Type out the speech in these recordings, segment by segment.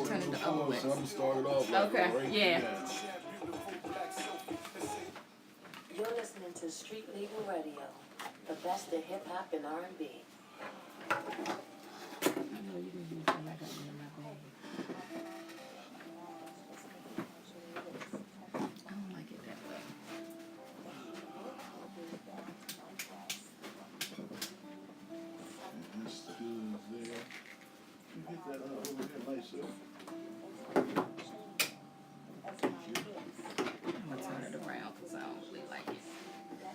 Turn it the other way. So I'm started off like Okay, right yeah. You're listening to Street Legal Radio, the best of hip hop and R&B. I know you can use them. I got them in my bag. I don't like it that way. And this is there. You get that over here nice, sir. I'm gonna turn it around because I don't really like it.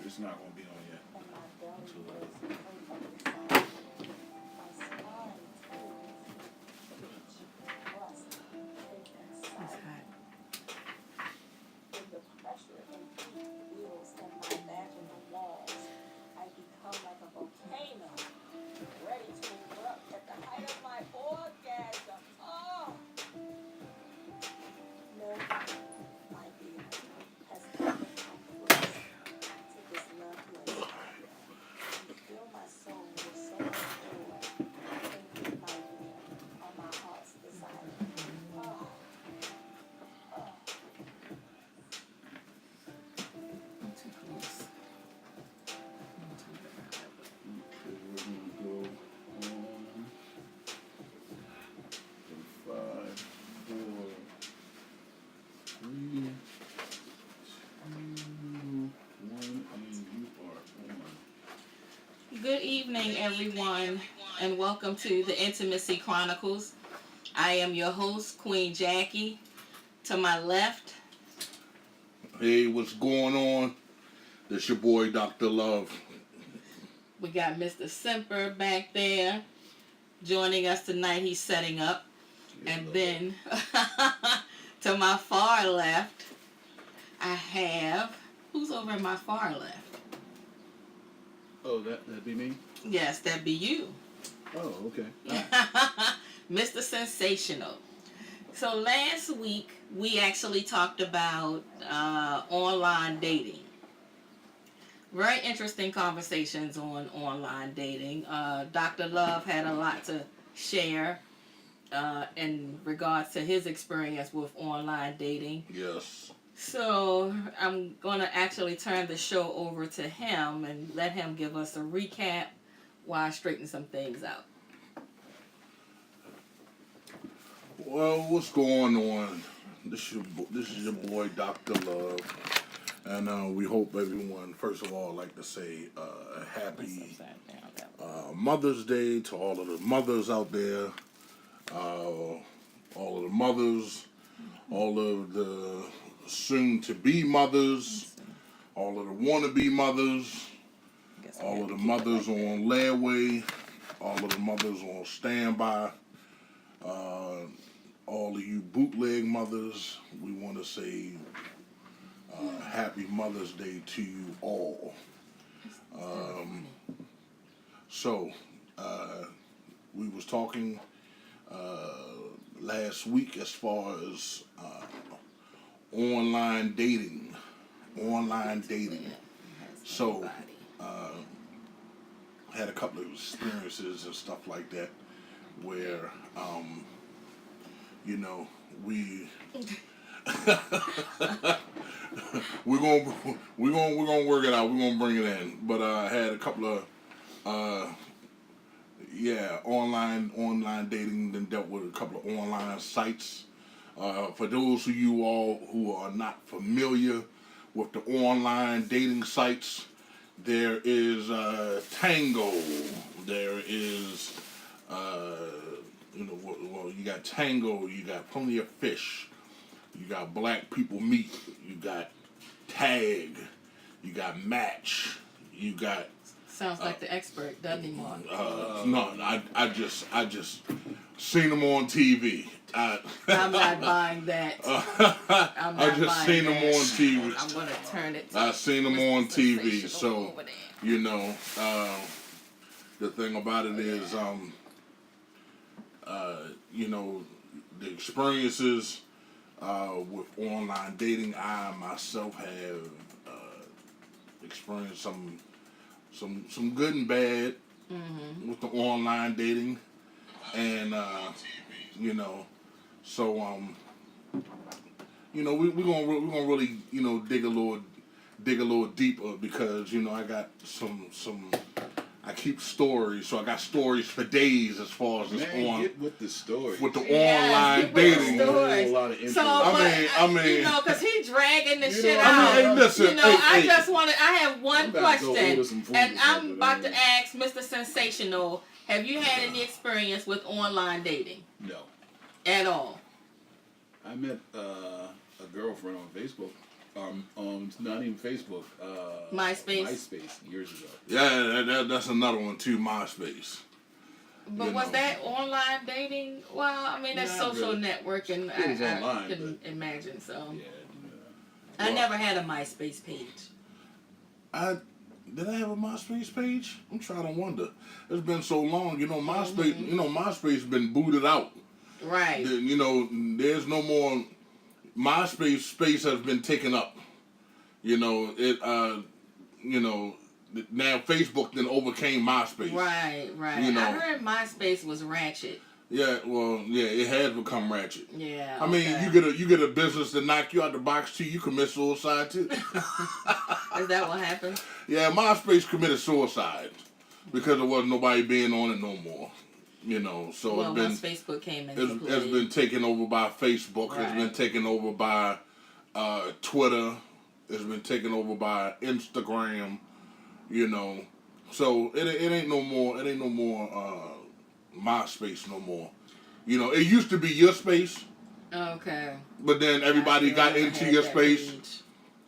It's not gonna be on yet. It's hot. I'm too close. I'm too around. We're gonna go on 5, 4, 3, 2, 1, and you are on. Good evening, everyone, and welcome to the Intimacy Chronicles. I am your host, Queen Jackie. To my left, Hey, what's going on? This your boy, Dr. Love. we got Mr. Semper back there joining us tonight. He's setting up. And then to my far left, I have, who's over at my far left? Oh, that'd be me? Yes, that'd be you. Oh, okay. Mr. Sensational. So last week, we actually talked about online dating. Very interesting conversations on online dating. Dr. Love had a lot to share in regards to his experience with online dating. Yes. So I'm going to actually turn the show over to him and let him give us a recap while I straighten some things out. Well, what's going on? This is your boy, Dr. Love. And we hope everyone, first of all, like to say happy Mother's Day to all of the mothers out there, all of the mothers, all of the soon-to-be mothers, all of the wannabe mothers, all of the mothers on layaway, all of the mothers on standby, all of you bootleg mothers, we want to say happy Mother's Day to you all. So, we was talking last week as far as online dating. So, had a couple of experiences and stuff like that where, you know, we're gonna work it out. We're gonna bring it in. But I had a couple of online dating. Then dealt with a couple of online sites. For those of you all who are not familiar with the online dating sites, there is Tango. There is you got Tango. You got Plenty of Fish. You got Black People Meet. You got Tag. You got Match. You got. Sounds like the expert, doesn't he, Mark? No, I just seen them on TV. I'm not buying that. I just seen them on TV. I'm going to turn it. I seen them on TV, so you know, the thing about it is, you know, the experiences with online dating, I myself have experienced some good and bad with the online dating, and you know, so you know, we're gonna really, you know, dig a little deeper, because, you know, I got some I keep stories, so I got stories for days as far as this Get with the story. with the Yes, online get with the dating. stories. A lot of interest. So, I mean, you know, because he dragging the You shit know, out. hey, listen, You know, I hey. just wanted. I have one I'm about to go question, order some food and or I'm something, about to man. ask Mr. Sensational. Have you had any experience with online dating No. at all? I met a girlfriend on Facebook. Not even Facebook. MySpace? MySpace years ago. Yeah, that's another one too, MySpace. But You was know. that online dating? Well, I mean, that's Not social really. networking. It was I online, can imagine. So Yeah. I Well- never had a MySpace page. Did I have a MySpace page? I'm trying to wonder. It's been so long, you know. MySpace, you know, MySpace been booted out. Right. You know, there's no more. MySpace space has been taken up. You know it. You know, now Facebook then overcame MySpace. Right. You know. I heard MySpace was ratchet. Yeah, well, yeah, it has become ratchet. Yeah. I mean, okay. you get a business to knock you out the box too. You commit suicide too. Is that what happened? Yeah, MySpace committed suicide because there wasn't nobody being on it no more. You know, so Well, it's once been Facebook came into play. it's been taken over by Facebook. It's been Right. taken over by Twitter. It's been taken over by Instagram. You know, so it ain't no more. It ain't no more MySpace no more. You know, it used to be your space, Okay. but then everybody I got never into had your that space. page.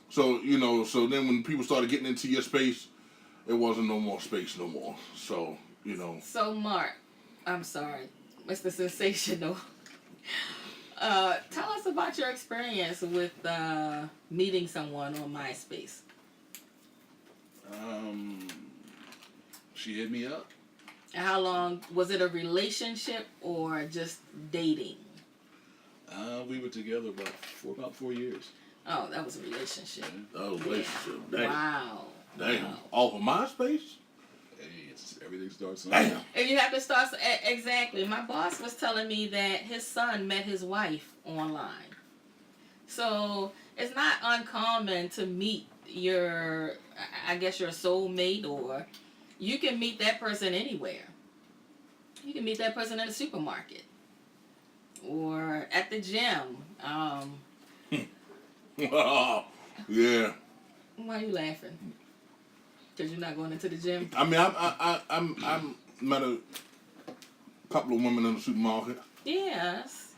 So, you know, so then when people started getting into your space, it wasn't no more space no more. So, you know. So, Mark, I'm sorry, Mr. Sensational. Tell us about your experience with meeting someone on MySpace. She hit me up. How long was it? A relationship or just dating? We were together about 4 years. Oh, that was a relationship. Oh, relationship. Damn. Wow. Damn. Wow. Off of MySpace? Hey, everything starts somewhere. Damn. And you have to start exactly. My boss was telling me that his son met his wife online. So it's not uncommon to meet your, I guess, your soulmate, or you can meet that person anywhere. You can meet that person in a supermarket or at the gym. Yeah. Why are you laughing? Because you're not going into the gym? I mean, I'm met a couple of women in the supermarket. Yes.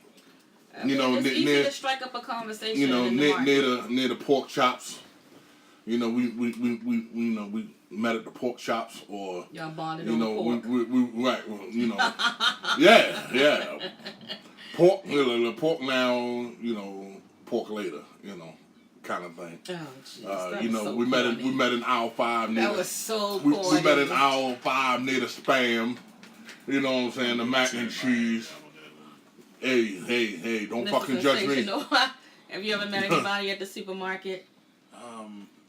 I You mean, know, it's easy near- to strike up a conversation You know, in the market. near the pork chops. You know, we met at the pork chops, or Y'all bonded you on know, pork. we right, well, you know, yeah, pork, the pork now, you know, pork later, you know, kind of thing. Oh, jeez. You know, we met in aisle 5 near. That was so we corny. met in aisle 5 near the Spam. You know what I'm saying? The mac and cheese. Hey, don't Mr. fucking judge me. Sensational. Have you ever met anybody at the supermarket?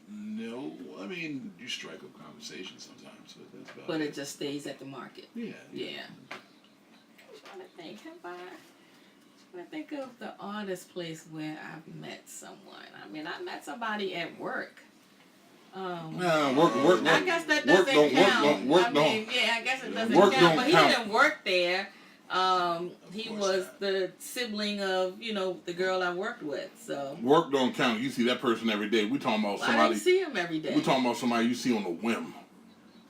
No. I mean, you strike up conversation sometimes, so that's about But it just stays at the market. Yeah. Yeah. I'm trying to think. I'm trying to think of the oddest place where I've met someone. I mean, I met somebody at work. Work. I guess that work doesn't count. Work I mean, yeah, I guess it doesn't Work count. don't But he count. didn't work there. He course was not. the sibling of, the girl I worked with. So Work don't count. You see that person every day. We talking about I somebody. didn't see him every day. We talking about somebody you see on a whim.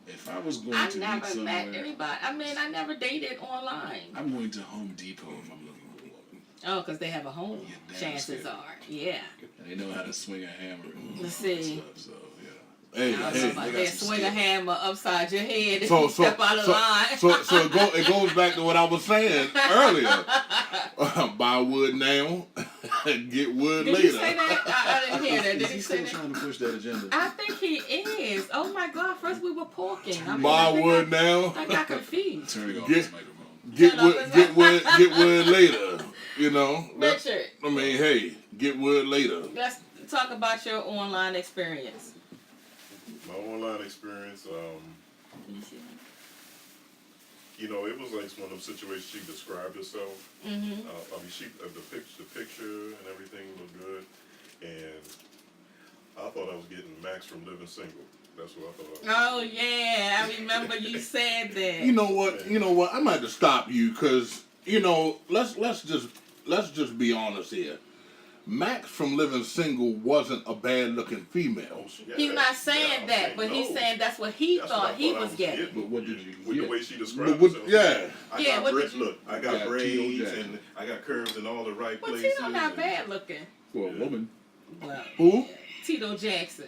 If I was going I to meet never somewhere, met anybody. I mean, I never dated online. I'm going to Home Depot if I'm looking for a woman. Oh, because they have a home. Yeah, damn Chances straight. are, yeah. And they know how to swing a hammer and Let's all that see. stuff, so yeah. Hey, I don't know hey. about they got that. some Swing a skill. hammer upside your head if So you step out of line. it goes back to what I was saying earlier. Buy wood now, get wood Did later. he say that? I didn't hear that. Did Is he he say still that? trying to push that agenda? I think he is. Oh my God! First we were porking. I Buy think wood now, I got confused. Turning off Get- this microphone. get wood later. You know. That's- Richard, I mean, hey, get wood later. let's talk about your online experience. My online experience, you know, it was like one of those situations. She described herself. Mm-hmm. I mean, the picture and everything looked good, and I thought I was getting Max from Living Single. That's what I thought. Oh yeah, I remember you said that. You know what? I'm gonna have to stop you because let's just be honest here. Max from Living Single wasn't a bad looking female. He's not saying that, but he's saying that's what he That's thought what I he thought I was getting. But what did you With get? the way she described But herself. yeah. I Yeah, got what braids. did you- Look, I Got got Tito braids Jackson. and I got curves in all the right But places. Tito not and- bad looking. For a woman. Well, Who? Tito Jackson.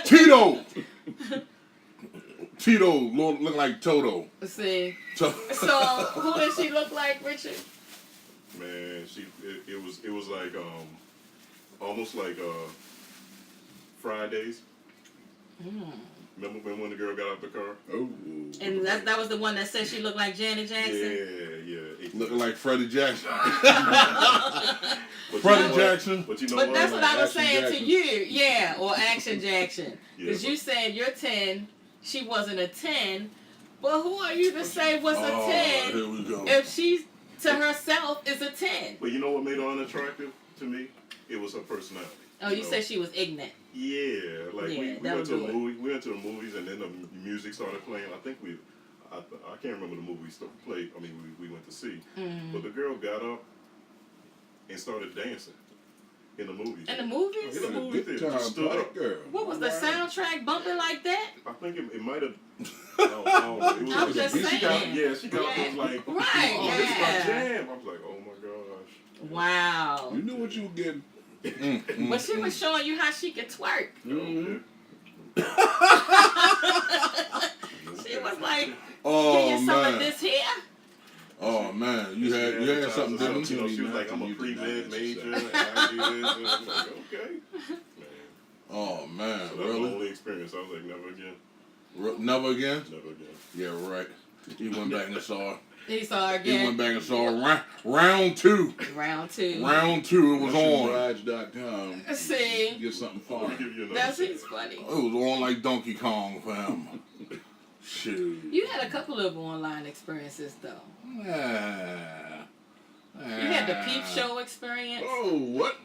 Tito. Tito look like Toto. See. So, So who does she look like, Richard? Man, it was like almost like Fridays. Remember when the girl got out the car? Oh. And that was the one that said she looked like Janet Jackson. Yeah. looking like Freddie Jackson. But Freddie you know what? Jackson. But you know But what? that's what I was Action saying Jackson. to you. Yeah, or Action Jackson. Yeah, Because you said you're 10, she wasn't a 10. But who are you to say was a Oh, 10 here we go. if she to herself is a 10? But you know what made her unattractive to me? It was her personality. Oh, you know? said she was ignorant. Yeah, like Yeah, we that went would to do a it. movie. We went to the movies, and then the music started playing. I think I can't remember the movie we played. I mean, we went to see. Mm. But the girl got up and started dancing in the movie. In the movies? In the movie Good theater. time, She stood black up. girl. What was the soundtrack bumping like that? I think it might have. I don't know. It was I'm like- just she got- saying. yeah, she got up and was like, Right, oh, this is my yeah. jam. I was like, oh my gosh. Wow. You knew what you were getting. But she was showing you how she could twerk. Mm-hmm. She was like, can Oh you some of man. this here? Oh man. You had something different. You know, she was like, I'm a pre-med major, and I do this. And I was like, okay. Man. Oh man. So that was my Really? only experience. I was like, never again. Never again? Never again. Yeah, right. He went back and saw. He saw her He went again. back and saw round two. Round two. Round two. It was on. Raj.com. See, Get something I'll fun. give you another that's chance. he's funny. It was on like Donkey Kong, fam. Shoot. You had a couple of online experiences though. Yeah. You had the peep show experience, Oh, what?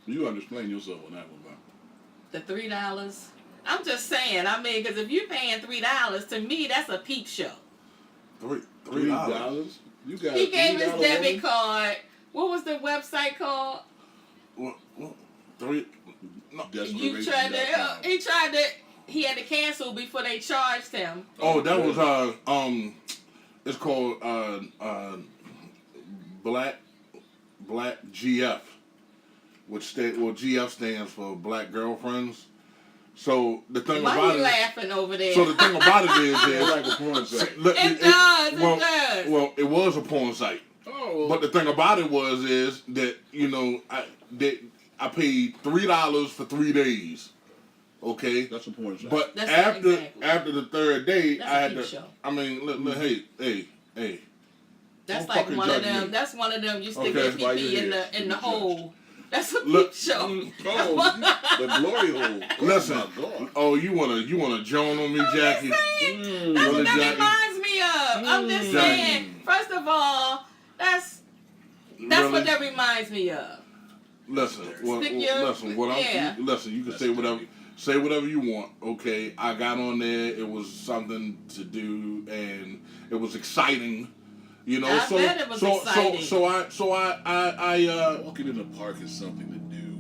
You understand yourself on that one, bro. the $3. I'm just saying. I mean, because if you're paying $3, to me that's a peep show. $3. You got He gave his $3 debit woman? card. What was the website called? What? $3? No. You tried to. He had to cancel before they charged him. Oh, that was it's called Black GF, which GF stands for Black Girlfriends. So the thing Why about you it, laughing over there? so the thing about it It's is, like a porn site. It does. Well, It does. well, it was a porn site, Oh, but the thing about it is that I paid $3 for 3 days. Okay. that's a porn site. But That's after exactly. the third day, That's I a had peep to. show. I mean, look, hey. That's Don't like fucking one of judge them. me. That's one of them. You stick Okay. your Why pee you in here? the You hole. That's a peep Look, show. Oh, the glory hole. Listen. Oh, my God. Oh, you wanna joan on me, Jackie? Saying, that's Really, what that Jackie? reminds me of. I'm just Jackie. saying. First of all, that's Really? what that reminds me of. Listen, Stick your- yeah. listen. You can That's say whatever. dirty. Say whatever you want. Okay, I got on there. It was something to do, and it was exciting. You know, I bet it was exciting. So I Walking in the park is something to do.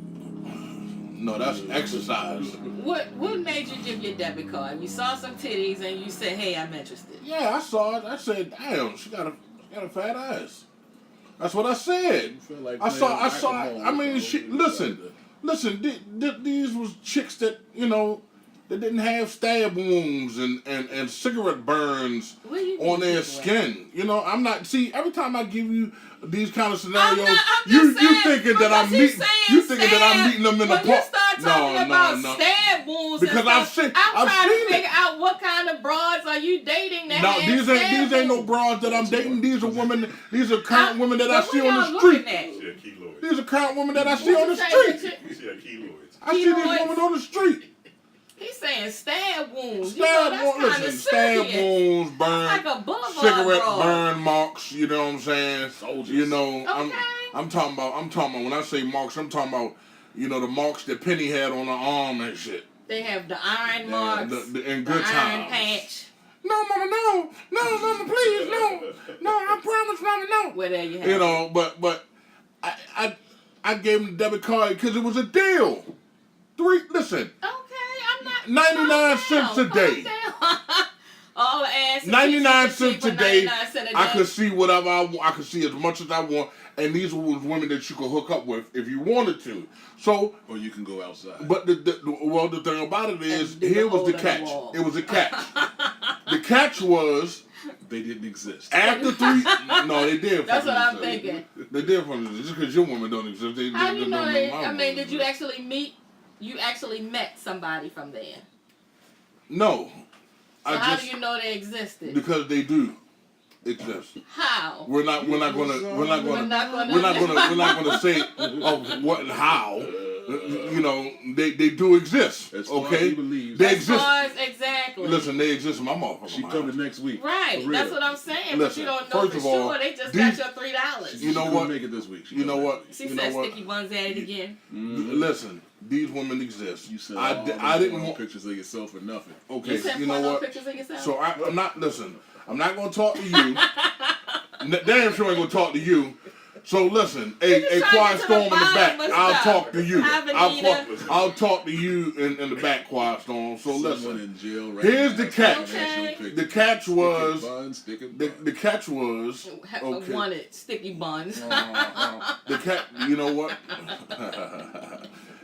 no, that's exercise. What made you give your debit card? You saw some titties and you said, "Hey, I'm interested." Yeah, I saw it. I said, "Damn, she got a fat ass." That's what I said. You feel like I saw. playing I whack-a-mole mean, with she. the- Listen, listen, these was chicks that, you know, that didn't have stab wounds and cigarette burns What do you on mean, their cigarette? skin. You know, I'm not, see, every time I give you these kind of scenarios, I'm you just saying, thinking that I'm because he's meeting, saying you thinking that I'm stab. meeting them in the When you park. start talking about stab wounds Because and I've stuff, seen- I'm I've trying seen to figure out what kind of broads are you dating that No, have these ain't no wounds? bras that I'm dating. These are women. These are current women that I But see what on y'all the street. looking at? She had keloids. These are current women that I see What on you the say, street. Richard? She had keloids. I see these Keloids? women on the street. He's saying stab wounds. Stab that's wounds, kind of listen, stab serious. wounds, burn, Like a boulevard cigarette broad. burn marks. You know what I'm saying? Soldiers. You know, Okay. I'm talking about. When I say marks, I'm talking about. You know, the marks that Penny had on her arm and shit. They have the iron marks, In the good iron times. patch. No, mama, no, mama, please, no, I promise, mama, no. Well, there you have You it. know, but I gave him the debit card because it was a deal. Listen, Okay, I'm not. 99 calm cents down, a day. calm down. All the ass. and 99 cheeks and cents a cheeks for day. 99 cents a I day. could see whatever I want. I could see as much as I want. And these were women that you could hook up with if you wanted to. So, Or you can go outside. but the thing about it is, And dig a here was hole the in the catch. wall. It was a catch. The catch was They didn't exist. after 3. No, they did. That's what I'm fucking exist. thinking. They did from just because your woman don't exist. They How you know don't that? my I woman mean, did you exist. actually meet? You actually met somebody from there. No, So how do you know they existed? because they do exist. How? We're not gonna say what and how. You know, they do exist. As far as Okay, he believes. they As exist. far as exactly. Listen, they exist in my motherfucker. She mind. coming next week. Right. For real. That's what I'm saying. Listen, but you don't know first for of all, sure. They just these- got your $3. You know She couldn't what? make it this week. She You know coming what? next She You said know what? sticky buns at it again. week. Listen, these women exist. You said I all didn't those want. pictures of yourself for nothing. Okay, You sent you know porno what? pictures of yourself? So I'm not. Listen, I'm not gonna talk to you. Damn sure ain't gonna talk to you. So listen, just a trying to quiet get to storm the in the back. bottom of I'll stuff. talk to you. Hi, Benita. I'll talk to you in the back, quiet storm. So Someone listen, in jail right here's now the has catch. financial Okay. pictures. the catch Stick was it bun, stick it the bun. catch was okay. Wanted sticky buns. The catch, you know what?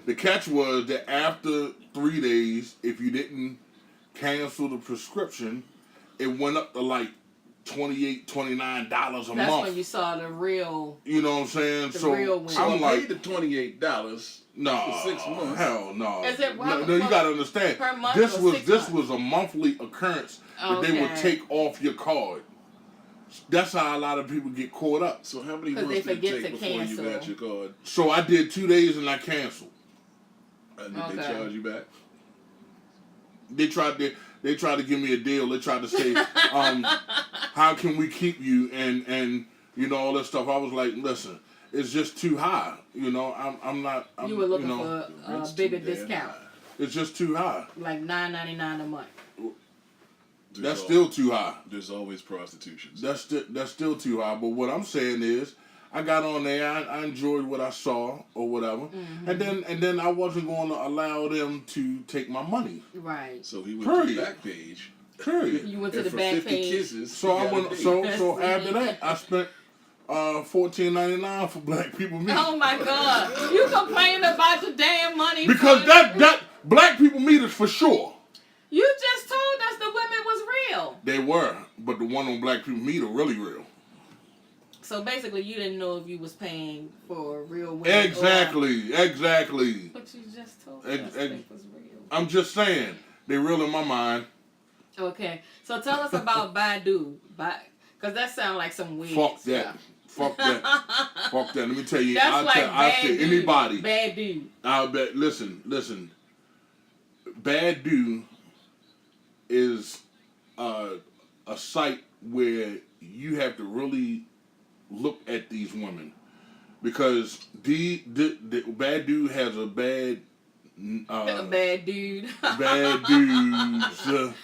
The catch was that after 3 days, if you didn't cancel the prescription, it went up to like $28, $29 a That's month. when you saw the real. You know what I'm saying? The So real win. So I I'm paid like, the $28. no, for 6 months. hell no. Is it- no, you gotta understand. per month This or was 6 this months? was a monthly occurrence that they would Okay. take off your card. That's how a lot of people get caught up. So how many 'Cause months they did it forget take to before cancel. you got your card? So I did 2 days and I canceled. And did they Okay. charge you back? They tried to give me a deal. They tried to say, how can we keep you and you know all that stuff. I was like, listen, it's just too high. You know, I'm not. You were looking know, for a Rent's bigger too damn discount, high. It's just too high. like $9.99 a month. That's still too high. There's always prostitution. That's still too high. But what I'm saying is, I got on there. I enjoyed what I saw or whatever, and then I wasn't going to allow them to take my money. Right. So he went to the Period. back page. Period. You went to and the for back 50 page. kisses, So he I got a went. date. So after that, I spent $14.99 for Black People Meet. Oh my God! You complaining about the damn money Because for- that Black People Meet is for sure. You just told us the women was real. They were, but the one on Black People Meet are really real. So basically, you didn't know if you was paying for real women. Exactly. But you just told Ex- us ex- it was real. I'm just saying, they real in my mind. Okay, so tell us about Badu, because that sounds like some weird Fuck that. stuff. Fuck that. Fuck that. Let me tell you. That's I'll like tell bad dude. anybody. Bad dude. I'll bet. Listen. Bad Dude is a site where you have to really look at these women because the Bad Dude has a bad A bad dude. bad dudes.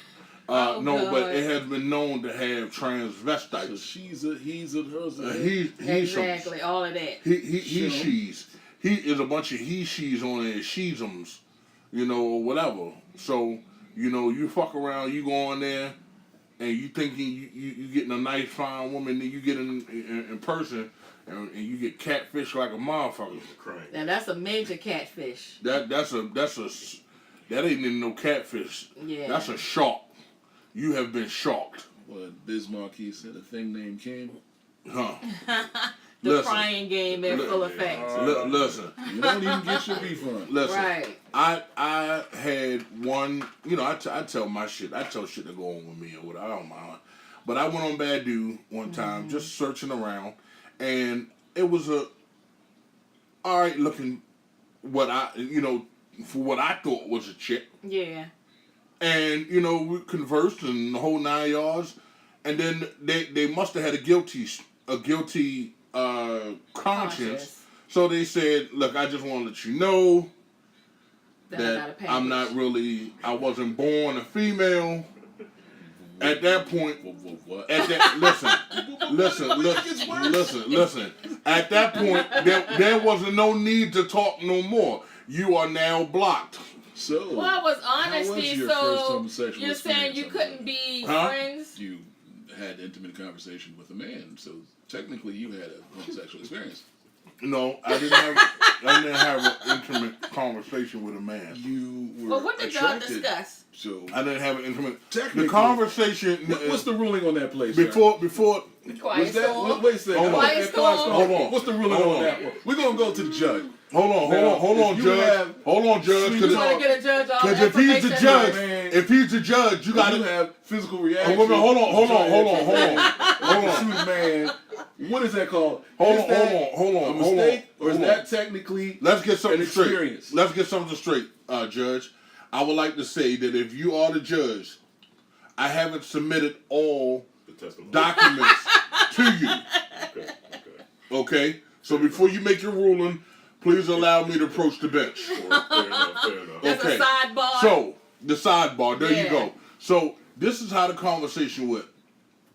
Oh, No, God. but it has been known to have So transvestites. she's a, he's a, hers a. He's Exactly, all of that. he Sure. she's. He is a bunch of he she's on there, she'sums, you know, or whatever. So, you know, you fuck around, you go on there, and you thinking you getting a nice fine woman, then you get in person and you get catfish like a motherfucker. Crying. Now that's a major catfish. That ain't even no catfish. Yeah. That's a shark. You have been sharked. What Biz Marquis said, a thing named Kim. Huh. The Listen. crying game in full effect. Listen. You don't even get your refund. Listen. Right. I had one, I tell my shit. I tell shit to go on with me or whatever. I don't mind. But I went on Bad Dude one time, just searching around, and it was a alright looking for what I thought was a chick. Yeah. And, we conversed and the whole 9 yards. And then they must have had a guilty conscience. So they said, look, I just want to let you know that I wasn't born a female. At that point, What? listen. At that point, there wasn't no need to talk no more. You are now blocked. So, Well, it was how honesty, was your first so homosexual you're saying you experience? couldn't be Huh? friends? You had intimate conversation with a man, so technically you had a homosexual experience. No, I didn't have an intimate conversation with a man. You were Well, what did y'all attracted. discuss? So, I didn't have an intimate. technically, The conversation what's the ruling on that place? before. Quiet Was that, storm? wait a second. Hold on. Quiet storm? Hold on. What's the ruling Hold on on. that one? We're gonna go to the judge. Hold on, If you Judge. have Hold on, Judge. sweet You talk- want to get a judge all Because if he's the information? judge, Man. if he's the judge, you You got to. have physical Oh, reaction. wait a minute, hold on. Hold on. Shoot a man. What is that called? Hold Is on, that hold on, A hold mistake, on, or is hold on. that technically? Let's get something an straight. experience? Let's get something straight, Judge. I would like to say that if you are the judge, I haven't submitted all The testimony. documents to you. Okay. Okay? So before you make your ruling, please allow me to approach the bench. Fair enough. There's Okay. a sidebar. So, the sidebar, there you Yeah. go. So, this is how the conversation went.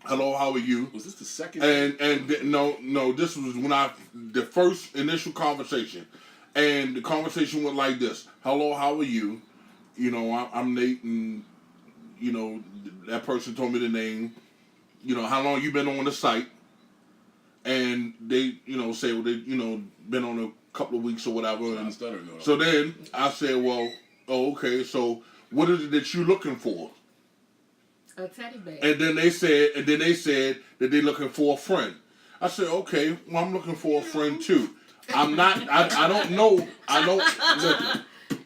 Hello, how are you? Was this the second? No, this was the first initial conversation. And the conversation went like this. Hello, how are you? I'm Nate, and, that person told me the name. How long you been on the site? And they, say, well, they, been on a couple of weeks or whatever. I'm And stuttering. though. so then I said, well, okay, so what is it that you looking for? A teddy bear. And then they said that they're looking for a friend. I said, okay, well, I'm looking for a friend too. I'm not. I don't know. I don't.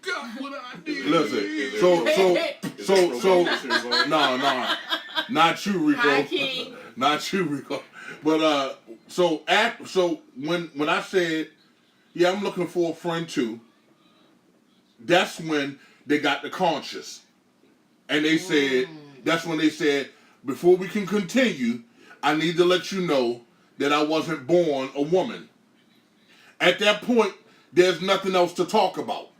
God, what I did. Listen. So. No, not you, Rico. Hi, King. Not you, Rico. But so when I said, yeah, I'm looking for a friend too. That's when they got the conscious, and they said. That's when they said, before we can continue, I need to let you know that I wasn't born a woman. At that point, there's nothing else to talk about.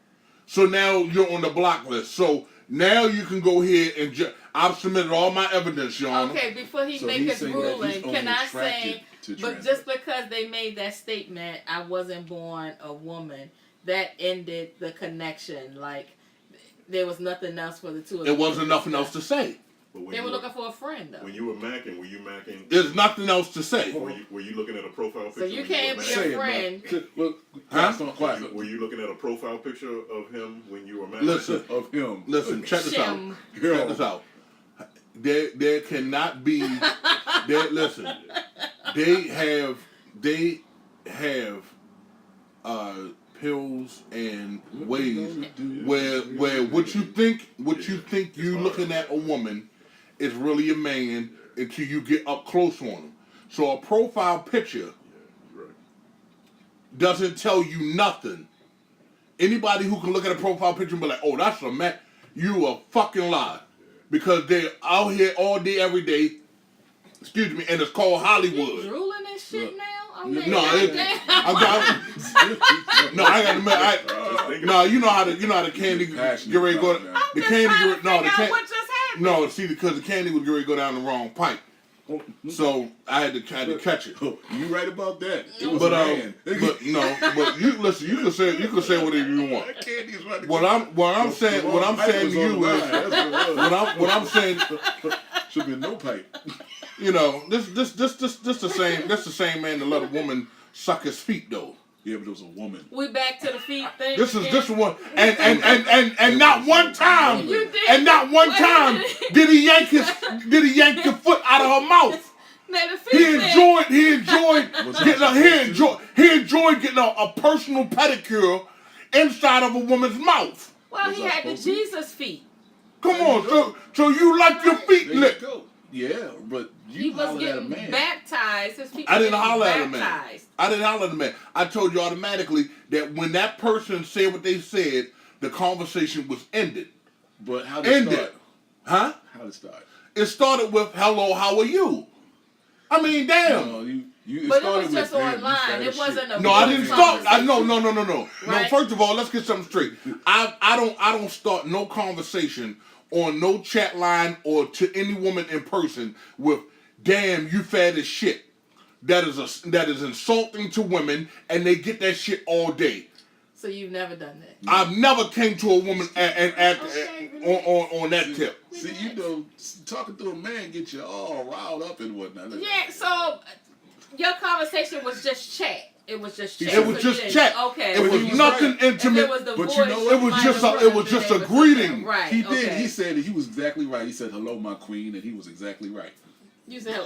So now you're on the block list. So now you can go ahead and I've submitted all my evidence, Your Honor. Okay, before he So make he's his saying that he's ruling, only can I attracted say, to but trans just because they made that statement, I wasn't born a woman, that ended the connection. Like, there was nothing else for the two of them. It wasn't nothing else to say. But when They you were looking for a friend, though. When you were macking, were you macking? There's nothing else to say. Were you looking at a profile picture? So you when can't were be macking? Say it, friend. man. Look, Huh? quiet. Were you looking at a profile picture of him when you were macking? Listen. Of him. Listen, check this out. Shim. Check this out. There cannot be. Listen. They have pills and ways where what you think you looking at a woman is really a man until you get up close on them. So a profile picture Right. doesn't tell you nothing. Anybody who can look at a profile picture and be like, oh, that's a man, you a fucking lie. No, they're out here all day, every day. Excuse me, and it's called You Hollywood. drooling and shit now? I'm No, like, I got to admit, no, you know how the candy get ready to go. The candy get no, the candy. what just happened? No, see, because the candy was ready to go down the wrong pipe, so I had to catch it. Oh, you right about that. It was But a man. but you listen. You can say whatever you want. That candy is right. What I'm saying to you is what I'm saying. Should be no pipe. You know, this the same man that let a woman suck his feet though. Yeah, but it was a woman. We back to the feet thing. This again. is one, and not one time, You did. and not one Wait a time minute. did he yank the foot out of her mouth. Man, the feet He thing. enjoyed getting a personal pedicure inside of a woman's mouth. Well, Was he I had the supposed to? Jesus feet. Come on, so you like your feet There you licked? go. Yeah, but He you was hollered at a getting man. baptized. His feet I were didn't getting holler at a man. baptized. I didn't holler at a man. I told you automatically that when that person said what they said, the conversation was ended. But how did it Ended. start? Huh? How did it start? It started with "Hello, how are you?" I mean, damn. No, you But it started was just with, "Damn, you online. fat It as wasn't shit." a No, I didn't start. No. No, Right. first of all, let's get something straight. I don't start no conversation on no chat line or to any woman in person with "Damn, you fat as shit." That is insulting to women, and they get that shit all day. So you've never done that. I've never came to a woman Okay, on that tip. See, you know, talking to a man get you all riled up and whatnot. Yeah, so your conversation was just chat. It was just chat. It was So just you didn't- chat. Okay. It so was you- nothing right. If intimate. it was the But voice, you know what? It was just a greeting. Right. He did. Okay. He said he was exactly right. He said, "Hello, my queen," and he was exactly right. You said.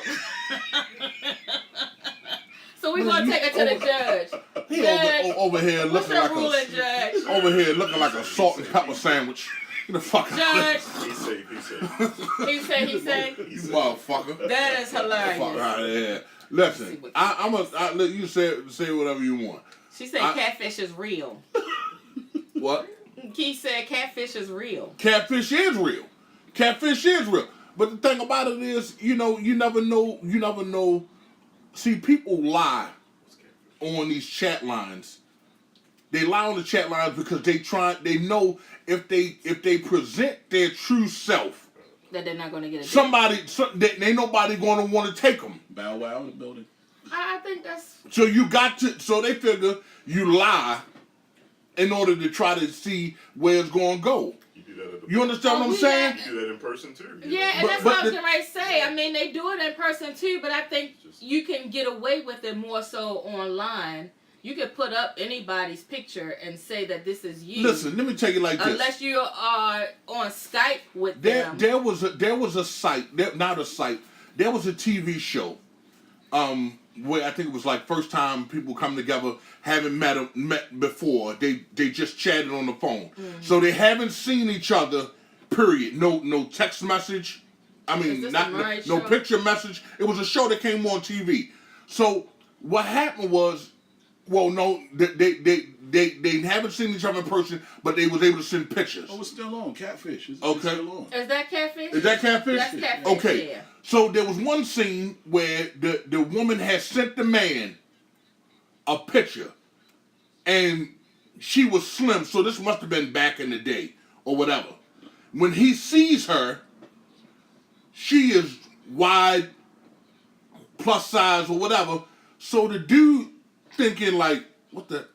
So we're gonna take it to the judge. He Judge, over here what's looking your like ruling, Judge? a salt and pepper sandwich. Get the fuck out Judge, He's safe. He's safe. he said. you motherfucker. That is Fuck hilarious. out of here. Listen, look, you say whatever you want. She said catfish is real. What? Keith said catfish is real. Catfish is real. Catfish is real. But the thing about it is, you never know. See, people lie on these chat lines. They lie on the chat lines because they know if they present their true self, That they're not gonna get it. ain't nobody gonna want to take them. Bow Wow in the building. I think that's So they figure you lie in order to try to see where it's gonna go. You do that at the You understand what I'm we saying? got- You do that in person too. you Yeah, know? and But- that's but what I was the- getting ready to say. I mean, they do it in person too, but I think you can get away with it more so online. You can put up anybody's picture and say that this is you. Listen, let me tell you like this. Unless you are on Skype with There them. was a site, not a site. There was a TV show, where I think it was like first time people come together, haven't met before. They just chatted on the phone, so they haven't seen each other. Period. No text message. I Is mean, this not a Murray no show? picture message. It was a show that came on TV. So what happened was, well, no, they haven't seen each other in person, but they was able to send pictures. Oh, it's still on. Catfish. It's Okay. still on. Is that catfish? Is that catfish? That's catfish. Okay. Yeah. So there was one scene where the woman had sent the man a picture, and she was slim. So this must have been back in the day or whatever. When he sees her, she is wide, plus size or whatever. So the dude thinking like, what the,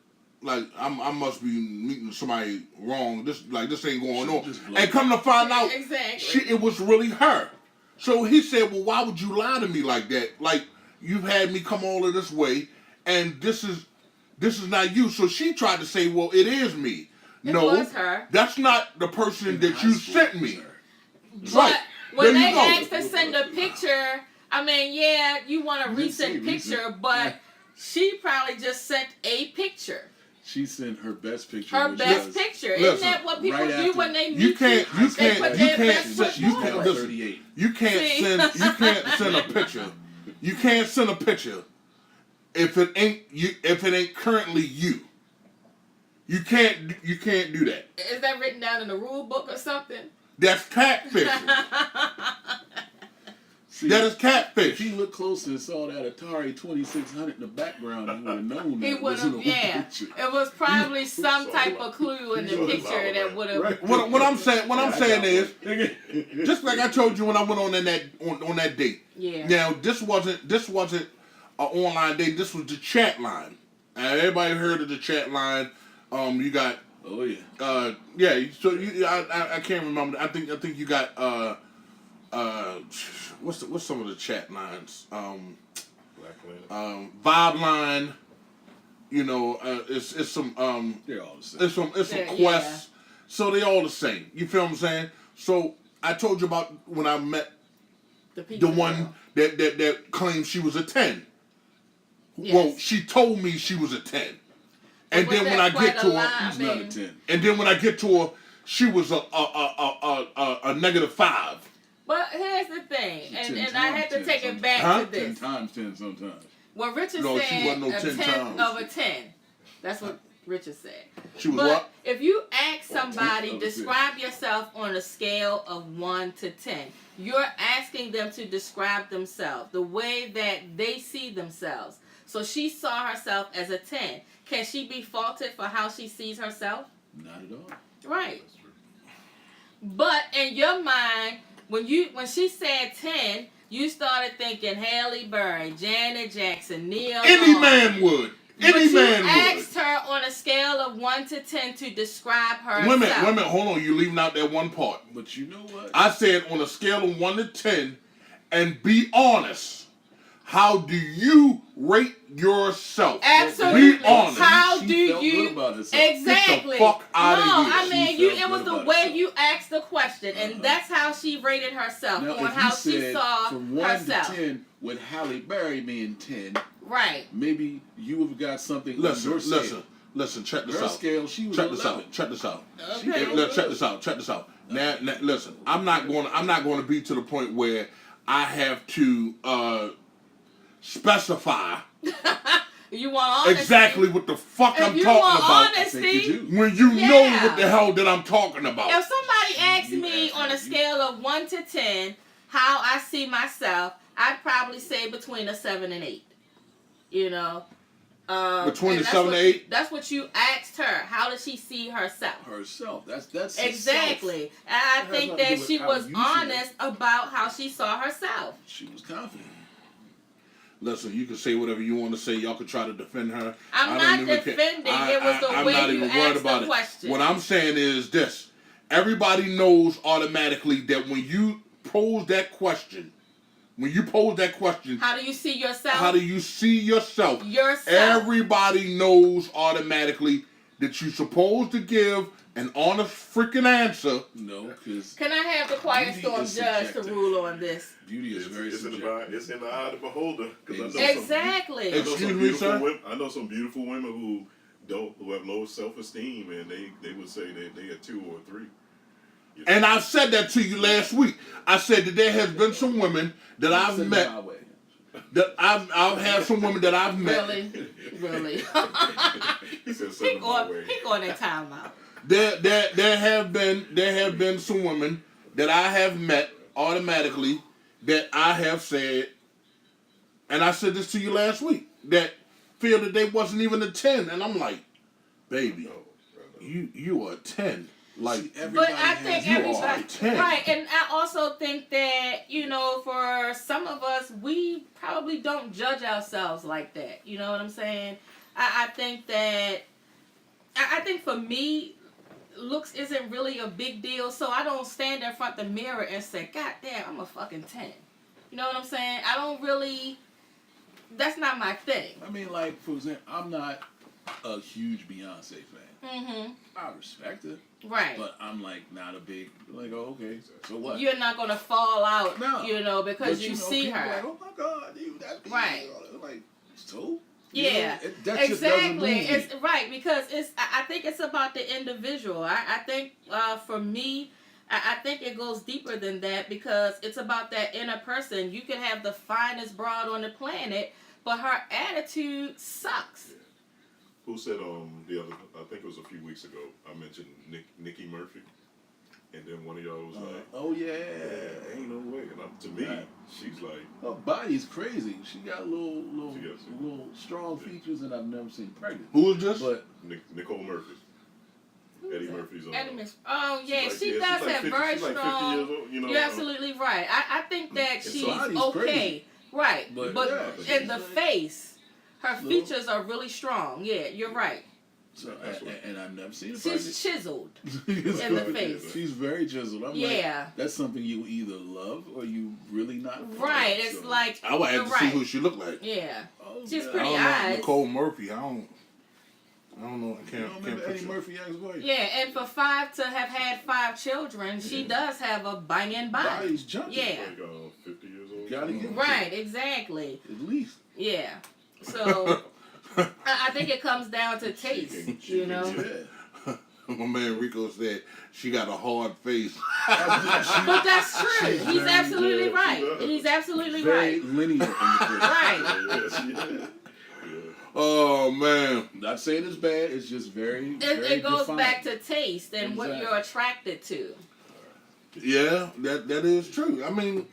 like I must be meeting somebody wrong. This ain't going on. Just blow And come to find out, Exactly. it was really her. So he said, well, why would you lie to me like that? Like, you've had me come all of this way, and this is not you. So she tried to say, well, it is me. It No, was her. that's not the person that High you school, sent me. sir. But Right. when There they you go. asked to send a picture, I mean, yeah, you want a You didn't say recent recent. picture, but she probably just sent a picture. She sent her best picture. Her which best was picture. listen, Isn't that what people right do after- when they meet You can't They put their best foot forward. listen, 38. you can't See? send a picture. You can't send a picture if it ain't currently you. You can't do that. Is that written down in the rule book or something? That's catfish. See, That is if catfish. he looked closer and saw that Atari 2600 in the background, he would have known that He it would wasn't have, a yeah. picture. It was probably some So type like- of clue in the so picture like- that would have. Right. What I'm saying is, just like I told you when I went on that date. Yeah. Now this wasn't an online date. This was the chat line. Everybody heard of the chat line. You got Oh yeah. yeah. So I can't remember. I think you got what's some of the chat lines? Black Planet. Vibe line. You know, it's some They're all the same. it's some Yeah. quests. So they all the same. You feel what I'm saying? So I told you about when I met The pizza the one girl. that claimed she was a 10. Yes. Well, she told me she was a 10. And Was then that when I quite get a to lie? her, He's not a 10. and then when I get to her, she was a -5. But here's the thing, She's 10 and I had to times take 10 it back Huh? to 10 this. times 10 sometimes. Well, Richard No, she said wasn't no a 10 tenth times. of a 10. That's what Richard said. She was But what? if you ask tenth somebody, of a 10. describe yourself on a scale of 1 to 10, you're asking them to describe themselves the way that they see themselves. So she saw herself as a 10. Can she be faulted for how she sees herself? Not at all. Right. That's true. But in your mind, when she said 10, you started thinking Halle Berry, Janet Jackson, Neil. Any Long. man would. But Any you man would. asked her on a scale of 1 to 10 to describe herself. Wait a minute, hold on. You're leaving out that one part. But you know what? I said on a scale of 1 to 10, and be honest. How do you rate yourself? Absolutely. Be honest. How She do felt you good about herself. exactly? Get the fuck outta no, here. I mean She you. felt It was good the about way herself. you asked the question, and that's how she rated herself Now, on if how you she said saw from 1 herself. to 10, with Halle Berry being 10, Right. maybe you would have got something on Listen, your scale. listen. Check this Her out. scale, she was Check 11. this out. Check this out. She Okay. felt Look, check good. this out. Now, listen. I'm not going to be to the point where I have to specify You want honesty? exactly what the fuck If I'm you talking want about. I think you honesty, do. When you know Yeah. what the hell that I'm talking about. if somebody asked You me asked on a me. scale of 1 to 10 how I see myself, I'd probably say between a 7 and 8. You know, Between and the that's 7 what and 8? That's what you asked her. How does she see herself? Herself. That's Exactly. And I That has think nothing to that do with she how was you see it. honest about how she saw herself. She was confident. Listen, you can say whatever you want to say. Y'all can try to defend her. I'm I not don't even care. defending. It was the I'm way not you even worried asked about the it. question. What I'm saying is this. Everybody knows automatically that when you pose that question, How do you see yourself? how do you see yourself? Yourself. Everybody knows automatically that you're supposed to give an honest freaking answer. No, because Can I have the Quiet Beauty Storm is judge to subjective. rule on this? beauty is very It's in the subjective. it's in the eye of the beholder. 'Cause I know Exactly. I know some Excuse me, beautiful sir? women. I know some beautiful women who have low self-esteem, and they would say that they are 2 or 3. You know? And I've said that to you last week. I said that there has been some women that I've Send met. it my way. That I've had some women that I've met. Really? He said he something my going way. that time out. There have been some women that I have met automatically that I have said, and I said this to you last week, that feel that they wasn't even a 10, and I'm like, baby, No, no. you are a 10. Like, See, But everybody I has think you everybody, are a 10. right, and I also think that, you know, for some of us, we probably don't judge ourselves like that. You know what I'm saying? I think that, I think for me, looks isn't really a big deal, so I don't stand in front of the mirror and say, God damn, I'm a fucking 10. You know what I'm saying? I don't really, that's not my thing. I mean, like, for example, I'm not a huge Beyonce fan. Mm-hmm. I respect it, Right. but I'm like not a big like. Oh, okay, so what? You're not going to fall out, No. you know, because But, you know, see people her. Like, oh my God, that's Beyonce. Right. Like, so. Yeah, You know, that just doesn't move me. It's right because I think it's about the individual. I think for me, I think it goes deeper than that because it's about that inner person. You can have the finest broad on the planet, but her attitude sucks. Who said the other? I think it was a few weeks ago. I mentioned Nikki Murphy, and then one of y'all was like, Oh yeah. "Yeah, ain't no way." And to me, Right. she's like, Her body's crazy. She got little She got some- little strong features that I've never seen pregnant. who is this? But Nicole Murphy. Eddie Murphy's Eddie Murphy. Oh yeah, she's like- she she's does like have 50 very she's like 50 strong. years old, you know, You're absolutely right. I think that And she's body's okay. crazy. Right, But, but yeah, in she's the like- face, her Little- features are really strong. Yeah, you're right. So, That's what- and I've never seen a She's chiseled. She's in the face. She's very chiseled. I'm Yeah. like, that's something you either love or you really not. Right. It's So- like I would have you're to see right. who she looked like. Yeah. Oh, She's God. I pretty don't know. eyes. Nicole Murphy. I don't know. I You can't don't remember Eddie picture. Murphy ex-wife? Yeah, and for to have had 5 children, she does have a banging body. Body's junky. Yeah. Like 50 years old. Gotta get Right, exactly. at least. Yeah. So I think it comes down to taste, you know. Yeah. My man Rico said she got a hard face. But that's true. She's He's very absolutely good. right. He's absolutely Very right. linear in the face. Right. Yes, yeah. Oh man. Not saying it's bad. It's just very. It goes defined. back to taste and what Exactly. you're attracted to. Yeah, that is true. I mean,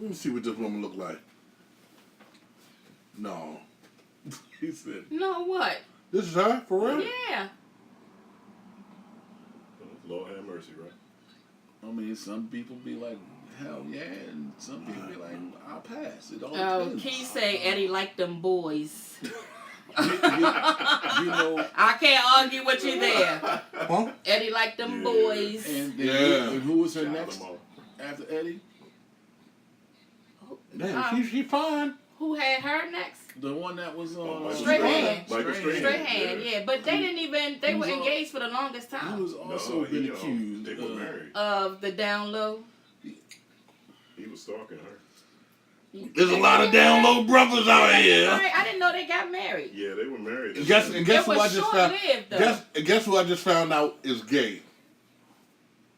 let me see what this woman look like. No. He said, No, what? This is her? For real? Yeah. Lord have mercy, right? I mean, some people be like, hell yeah, and some people be like, I'll pass. It all Oh, depends. Key say Eddie liked them boys. You know, I can't argue with you there. Huh? Eddie liked them Yeah. boys. and who was her Shot next them all. after Eddie? Damn, she fine. Who had her next? The one that was on Michael Strahan. Michael Strahan. Strahan, yeah. But they didn't even, they He were was on- engaged for the longest He time. was also been he, accused. They were married. Of the down low. He was stalking her. There's a lot of down low brothers out here. Right, I didn't know they got married. Yeah, they were married. Guess It who I was just found? short-lived, though. Guess who I just found out is gay.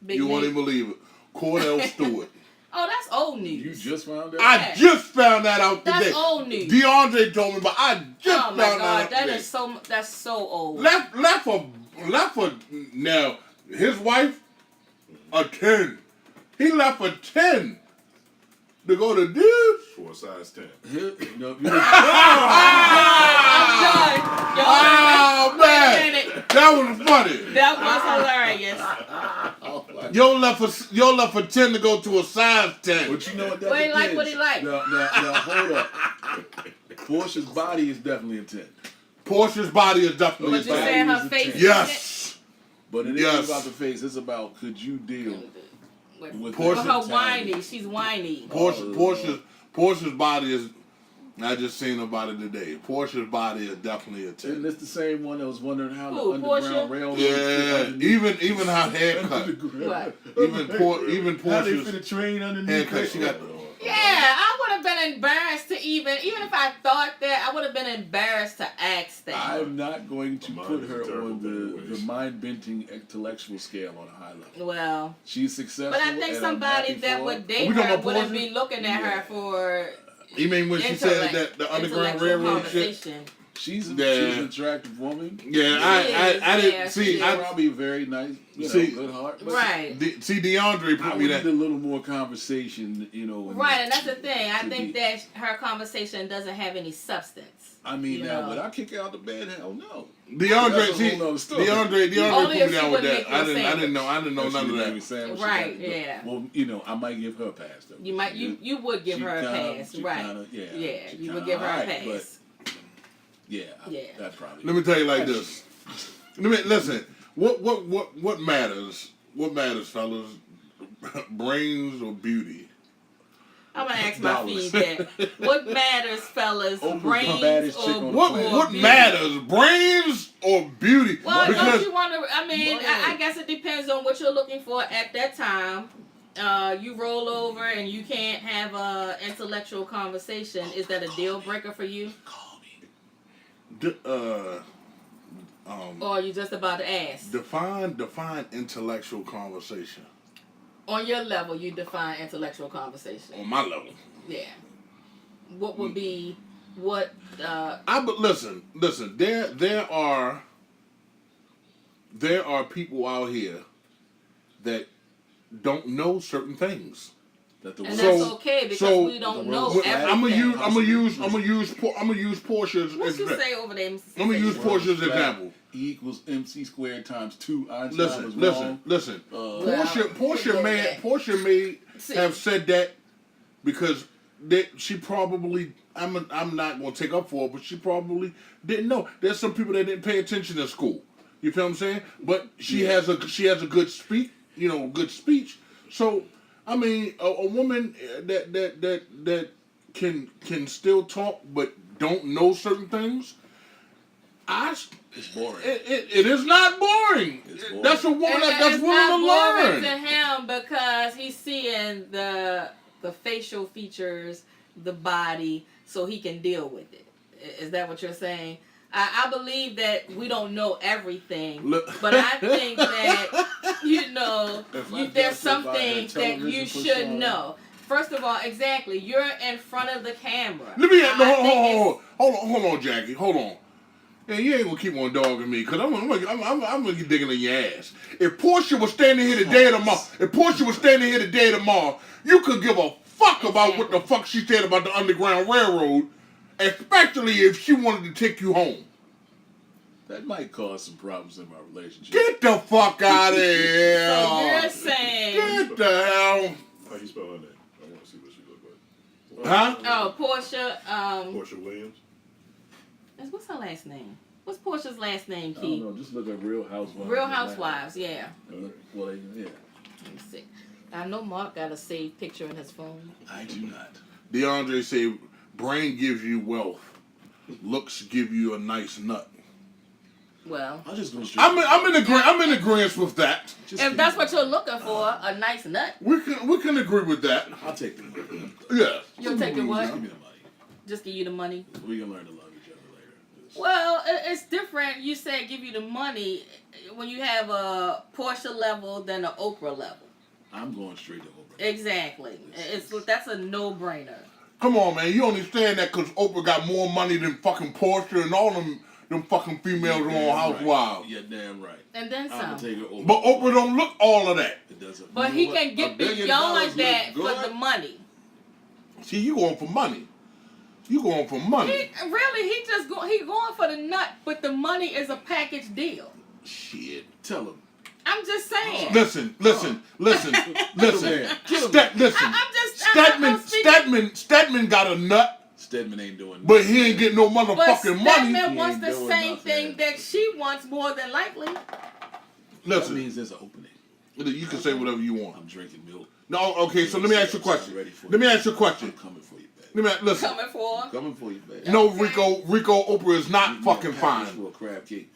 Big You won't Nick. even believe it. Cordell Stewart. Oh, that's old You news. just found out? I just found that out today. That's old news. DeAndre told me, but I just Oh my found God, out that today. is that's so old. Left for now. His wife a 10. He left for 10 to go to dudes. For a size 10. No, Oh Wait a man, minute. that was funny. That was hilarious. Yo left for 10 to go to a size 10. but you know what that What he like, depends. what he like. Now, hold up. Portia's body is definitely a 10. Portia's body is definitely But you a 10. saying her is a face? 10. is Yes. But it Yes. ain't about the face. It's about could you deal With with Portia- her mentality. whiny, she's whiny. Portia's body is. I just seen her body today. Portia's body is definitely a And 10. it's the same one that was wondering how Who, the Portia? Underground Railroad Yeah, even her haircut, What? even How they Portia's fit a train underneath haircut. it? She got. Yeah, I would have been embarrassed to even if I thought that, I would have been embarrassed to ask that. I'm not going to Mine put is her a terrible on thing the ways. mind-bending intellectual scale on a high level. Well, She's successful. but I think and I'm somebody happy that for would her. date We talking her about wouldn't Portia? be looking at her for You mean when she said that the Underground intellectual Railroad shit? conversation. She's Yeah. an attractive woman. Yeah, I Yeah, didn't see. she I Probably very nice. See- Good heart. But Right. see DeAndre I put would me need that. a little more conversation, Right, and that's the thing. I to think be- that her conversation doesn't have any substance. I mean, you now, know. would I kick her out the bed? Hell no. DeAndre, That's a see, whole nother story. DeAndre Only put me if down she with wouldn't that. make you a I didn't know That none she of made that. me sandwich. Right, She got- yeah. Well, I might give her a pass though. You might you would give She her a kinda- pass, she right? kinda- yeah, yeah, she you would kinda give her a alright, but- pass. Yeah, Yeah. that probably. Let me tell you like this. Listen. What matters? What matters, fellas? Brains or beauty? I'm gonna ask my Dollars. feedback. What matters, fellas? Oprah's the Brains baddest or chick on the What planet. what beauty? matters? Brains or beauty? Well, don't Because you want to? I mean, Money. I guess it depends on what you're looking for at that time. You roll over and you can't have a intellectual conversation. Is that a deal breaker for you, or are you just about to ask? define intellectual conversation On your level, you define intellectual conversation. on my level. Yeah. What would be what? But listen. There are people out here that don't know certain things. That the And So- that's okay because so- we don't the know world's everything. I'm gonna use Portia's What you example. say over there, Mr. I'm gonna use Sensation? Portia's Flat example. E equals MC squared times 2. Einstein was wrong. Listen. Well, Portia may See. have said that because she probably I'm not gonna take up for her, but she probably didn't know. There's some people that didn't pay attention in school. You feel what I'm saying? But she has a good good speech. So I mean, a woman that can still talk but don't know certain things. It's boring. It is not boring. It's boring. That's a woman that's It's willing to not learn. boring to him because he's seeing the facial features, the body, so he can deal with it. Is that what you're saying? I believe that we don't know everything, Look- but I think that If I there's just some if I had things that you television for should some- know. First of all, exactly, you're in front of the camera. Let me I think hold on, Jackie, hold on. And you ain't gonna keep on dogging me, cause I'm gonna get digging in your ass. If Portia was standing here today or tomorrow, you could give a fuck about what the fuck she said about the Underground Railroad, especially if she wanted to take you home. That might cause some problems in my relationship. Get the fuck out of here! So you're saying, Get the hell! How you spell her name? I want to see what she look like. Huh? oh, Portia, Portia Williams. what's her last name? What's Portia's last name, I Keith? don't know. Just look at Real Housewives. Real Housewives, yeah. Well, yeah. Let me see. I know Mark got a saved picture in his phone. I do not. DeAndre said, brain gives you wealth. Looks give you a nice nut. Well, I'll just go straight. I'm in agreement with that. Just if give that's me- what you're looking for, a nice nut, We can agree with that. I'll take the money. Yeah. you'll take it what? Just give me the money. Just give you the money. We can learn to love each other later. Well, it's different. You said give you the money when you have a Portia level than an Oprah level. I'm going straight to Oprah. Exactly. That's a no-brainer. Come on, man. You only saying that because Oprah got more money than fucking Portia and all them fucking females on Housewives. Yeah, damn right. And then I'm gonna some. take it over. But Oprah don't look all of that. It doesn't. But you he know can what? get $1 billion beyond that look for good. the money. See, you going for money. You going for money. He going for the nut, but the money is a package deal. Shit. Tell him. I'm just saying. Listen. Man. Stedman got a nut, Stedman ain't doing. but he ain't getting no But motherfucking money. Stedman wants ain't the doing same nothing. thing that she wants more than likely. That Listen, means there's an opening. you can say whatever you want. I'm drinking milk. No, okay. So let me ask you a question. Ready for Let me you. ask you a question. I'm coming for you, baby. Listen. Coming for. Coming for you, baby. No, Okay. Rico Oprah is not You fucking package fine. For a crab cake.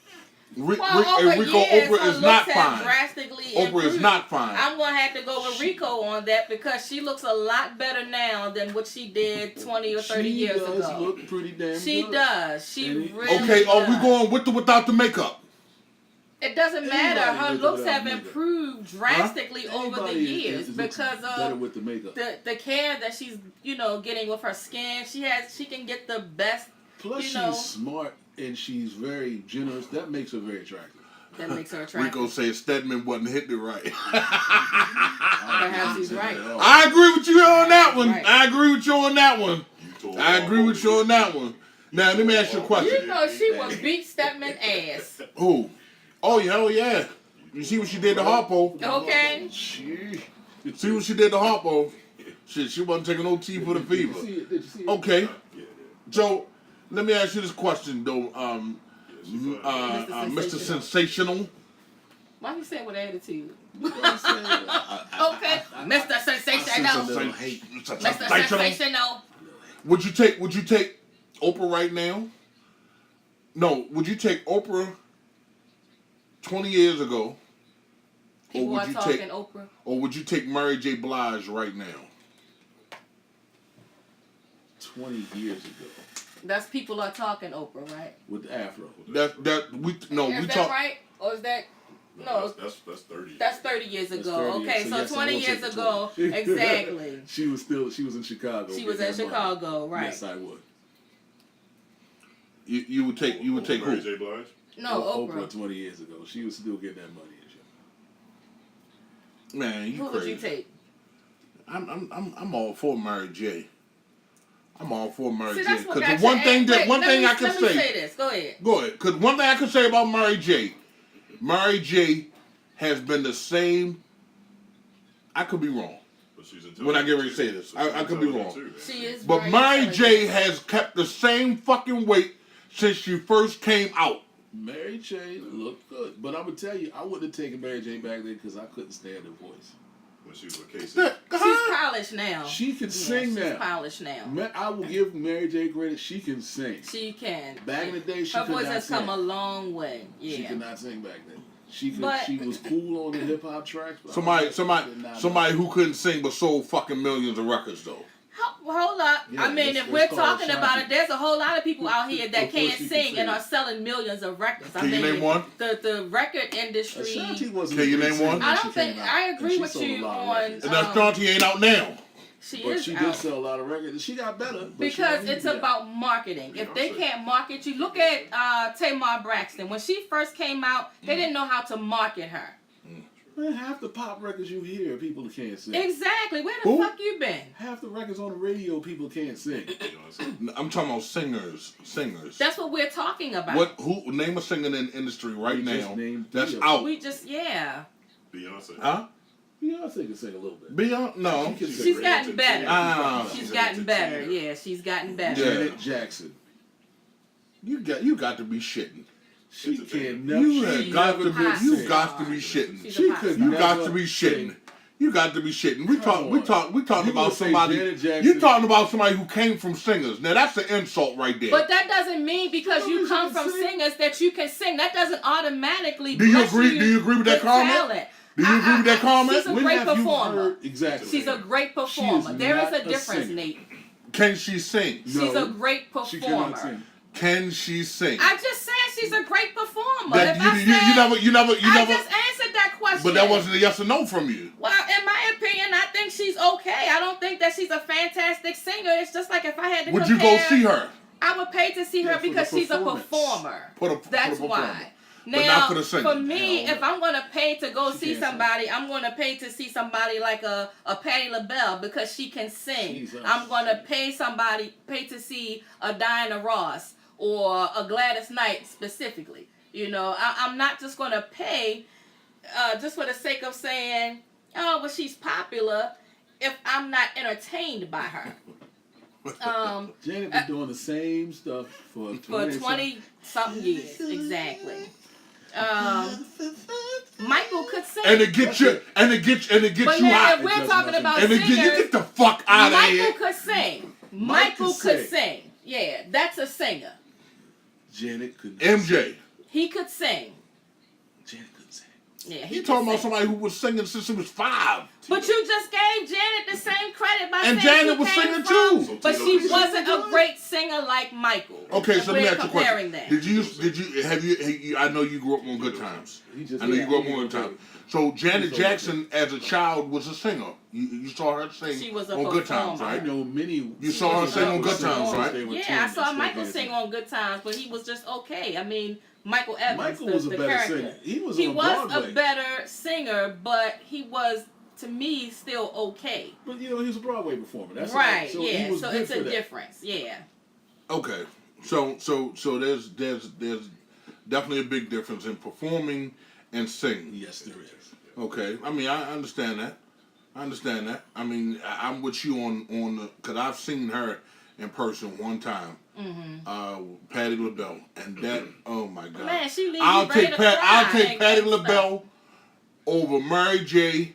Well, over Rico years, Oprah her is not looks have fine. drastically Oprah is improved. not fine. I'm gonna have to go with Rico on that because she looks a lot better now than what she did 20 or 30 She years does ago. look pretty damn She good. does. She And it- really Okay, are we does. going with or without the makeup? It doesn't matter. Anybody Her with looks without have makeup. improved drastically over the Anybody years is because better of with the makeup. the care that she's getting with her skin. She can get the best. Plus, you know. she's smart and she's very generous. That makes her very attractive. That makes her attractive. Rico said Stedman wasn't hitting it right. Perhaps he's right. I agree with you on that one. Right. I agree with you on that one. You told I agree with you on that one. Now let me ask you a You question. know she would beat Stepman ass. Who? Oh yeah, hell yeah. You see what she did to Harpo? Okay. She. See what she did to Harpo? Shit, she wasn't taking no tea for the Did you fever. see it? Did you see it? Okay, Joe. Let me ask you this question though. Mr. Sensational. Why you say it with attitude? You know what I'm saying? Okay, Mr. Sensational. little hate. Mr. Sensational. Sensational. Would you take Oprah right now? No, would you take Oprah 20 years ago? People are you talking take Oprah. or would you take Mary J. Blige right now? 20 years ago That's people are talking Oprah, right? with the afro. Is that talk right? Or is that no? That's 30. That's 30 years That's ago. 30 Okay, years. so Yes, I 20 will years take the ago, 20. exactly. She was in Chicago. She was getting in that money. Chicago, right? Yes, I would. You would take Mary who? J. Blige? No, Oprah Oprah. 20 years ago. She was still getting that money and shit. Man, you Who crazy. would you take? I'm all for Mary J. I'm all for Mary See, J. that's what Because got the one you- thing that wait, one let thing me- I can let me say. say this. Go ahead. Go ahead. Because one thing I can say about Mary J. Mary J. has been the same. I could be wrong. But But she's When I get ready to intelligent, say too. this, So she's I could be intelligent, wrong. too. She is. But very Mary J intelligent. has kept the same fucking weight since she first came out. Mary J looked good, but I'm gonna tell you, I wouldn't have taken Mary J back then because I couldn't stand her voice. When she was with Casey. She's polished now. She can Yeah, sing she's now. polished now. I will give Mary J credit. She can sing. She can. Back in the day, she her could voice not has sing. come a long way. She Yeah. could not sing back then. She could. But- She was cool on the hip hop tracks. But Somebody who couldn't sing but sold fucking millions of records though. Hold up. Yeah, I mean, let's if we're call talking it about Shanti. it, there's a whole lot of people out here that Of course can't she can sing and sing. are selling millions of records. Can you name one? The record industry. Ashanti wasn't. Can you a great name singer one? when I she don't think came out, I and agree she with sold a you lot of on. records. And that Shanti ain't out now. She But is she out. did sell a lot of records. She got better. But she Because wasn't it's that. about marketing. If they Beyonce. can't market you, look at Tamar Braxton. When she first came out, they didn't know how to market her. Man, half the pop records you hear, people can't sing. Exactly. Where the Who? fuck you been? Half the records on the radio, people can't sing. Beyonce. I'm talking about singers. That's what we're talking about. What? Who? Name a singer in the industry right We just now named that's three of out. We just Beyonce. Huh? Beyonce can sing a little bit. Beyond? No. She can sing. She's gotten better. Ah. She's gotten better. Yeah, she's gotten better. Yeah. Janet Jackson. You got to be shitting. She Entertainer. can never. You she have got never to hot be. You sing. got to be shitting. She's She a pop could star. You got never to be sing. shitting. You got to be shitting. We Come on. talking You about gonna say somebody. Janet Jackson? You talking about somebody who came from singers. Now that's an insult right there. But that doesn't mean because No, you you come can from sing. singers that you can sing. That doesn't automatically Do you bless agree- do you agree with that comment? talent. Do you agree with that comment? She's a When great have you performer. heard- Exactly. She's a great performer. is There is not a a difference, singer. Nate. Can she sing? No, She's a great She cannot performer. sing. Can she sing? I just said she's a great performer. That If you, I you, said, you never. I just answered that question. But that wasn't a yes or no from you. Well, in my opinion, I think she's okay. I don't think that she's a fantastic singer. It's just like if I had to Would you compare, go see her? I would pay to see her Yeah, for the because she's a performance. performer. For the That's performer. why. But Now, not for the singing. for me, Hell if no. I'm gonna pay to go She see can't sing. somebody, I'm gonna pay to see somebody like a Patti LaBelle because she can sing. Jesus. I'm gonna pay to see a Diana Ross or a Gladys Knight specifically. You know, I'm not just gonna pay just for the sake of saying, oh, well, she's popular if I'm not entertained by her. Janet been doing the same stuff for 20 something years, exactly. Michael could sing. And to get you, and to get But you now, hot. if we're does talking nothing. about And to get you singers, get the fuck out of here. Michael could sing. Mike Michael could could sing. sing. Yeah, that's a singer. Janet could. MJ. He could sing. Janet could sing. Yeah, You could talking about sing. somebody who was singing since he was 5. But you just gave Janet the same credit by And saying Janet she was came singing from, too. But Tito she could wasn't a great singer like Michael. Okay, If so let me we're ask you a comparing question. that. Did you have you? I know you grew up on Good Times. He just- I know you grew up yeah, on Good yeah. Times. So Janet He's Jackson, as a child, was a singer. You saw her sing She was a on Good Times, performer. I right? know many. You saw her sing on Good Times, right? They were Yeah, I teens saw and Michael still sing dancing. on Good Times, but he was just okay. I mean, Michael Evans, Michael the, was a the better character. singer. He was He on was Broadway. a better singer, but he was, to me, still okay. But you know, he was a Broadway performer. That's Right, so he yeah. was So good it's for a that. difference, yeah. Okay, so there's definitely a big difference in performing and singing. Yes, there is. Okay, I mean I understand that. I mean I'm with you on the because I've seen her in person one time. Patti LaBelle, and that oh my god. Man, she leaves I'll you ready take to cry. I'll take and Patti stuff. LaBelle over Mary J.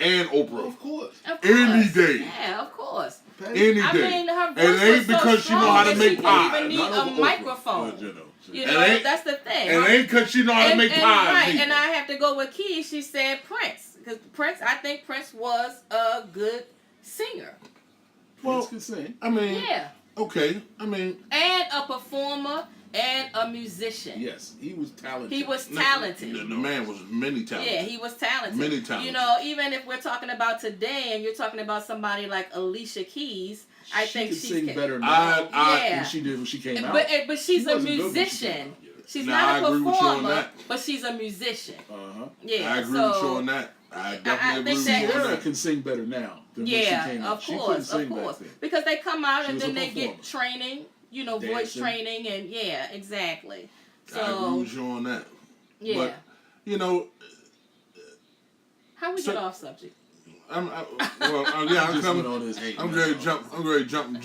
and Oprah Of course. Of any course. day. Yeah, of course. Any I day. mean, her voice And it ain't was so because she know strong how to that make she pie. didn't even need Not a over Oprah. microphone. You know. You And know, ain't- that's the thing. And it ain't because she know how to make pies. Right, neither. and I have to go with Key. She said Prince, because I think Prince was a good singer. Prince can sing. I mean, Yeah, okay. I mean, and a performer and a musician. Yes, he was talented. He was talented. The man was many talented. Yeah, he was talented. Many talented. You know, even if we're talking about today, and you're talking about somebody like Alicia Keys, I she think can she's sing better now Yeah. than she did when she came out. But she's She a wasn't good when she musician. came out. She's Nah, not I a agree with you on performer, that. but she's a musician. I Yeah, agree so with you on that. I definitely I agree think with that- you on Sierra that. can sing better now than when she yeah, came out. of She couldn't course, sing of back course, then. because they come out She and was a then they performer. get training, you know, voice Dancing. training, and yeah, exactly. I agree So with you on that. yeah, But, you know, how we so- get off subject? Yeah, Just went on his hate. I'm ready to jump. I'm ready to jump. I'm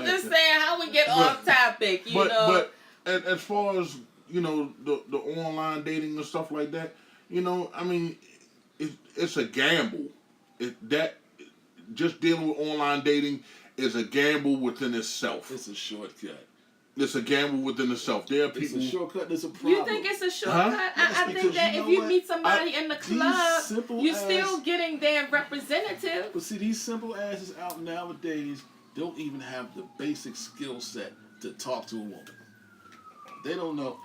just saying how we get off topic, you know. But as far as the online dating and stuff like that, I mean, it's a gamble. Just dealing with online dating is a gamble within itself. It's a shortcut. It's a gamble within itself. There are people. It's a shortcut. It's a problem. You think it's a shortcut? Huh? Yes, I think because that you if know you what? meet somebody in the club, simple you're ass- still getting their representative. But see, these simple asses out nowadays don't even have the basic skill set to talk to a woman. They don't know.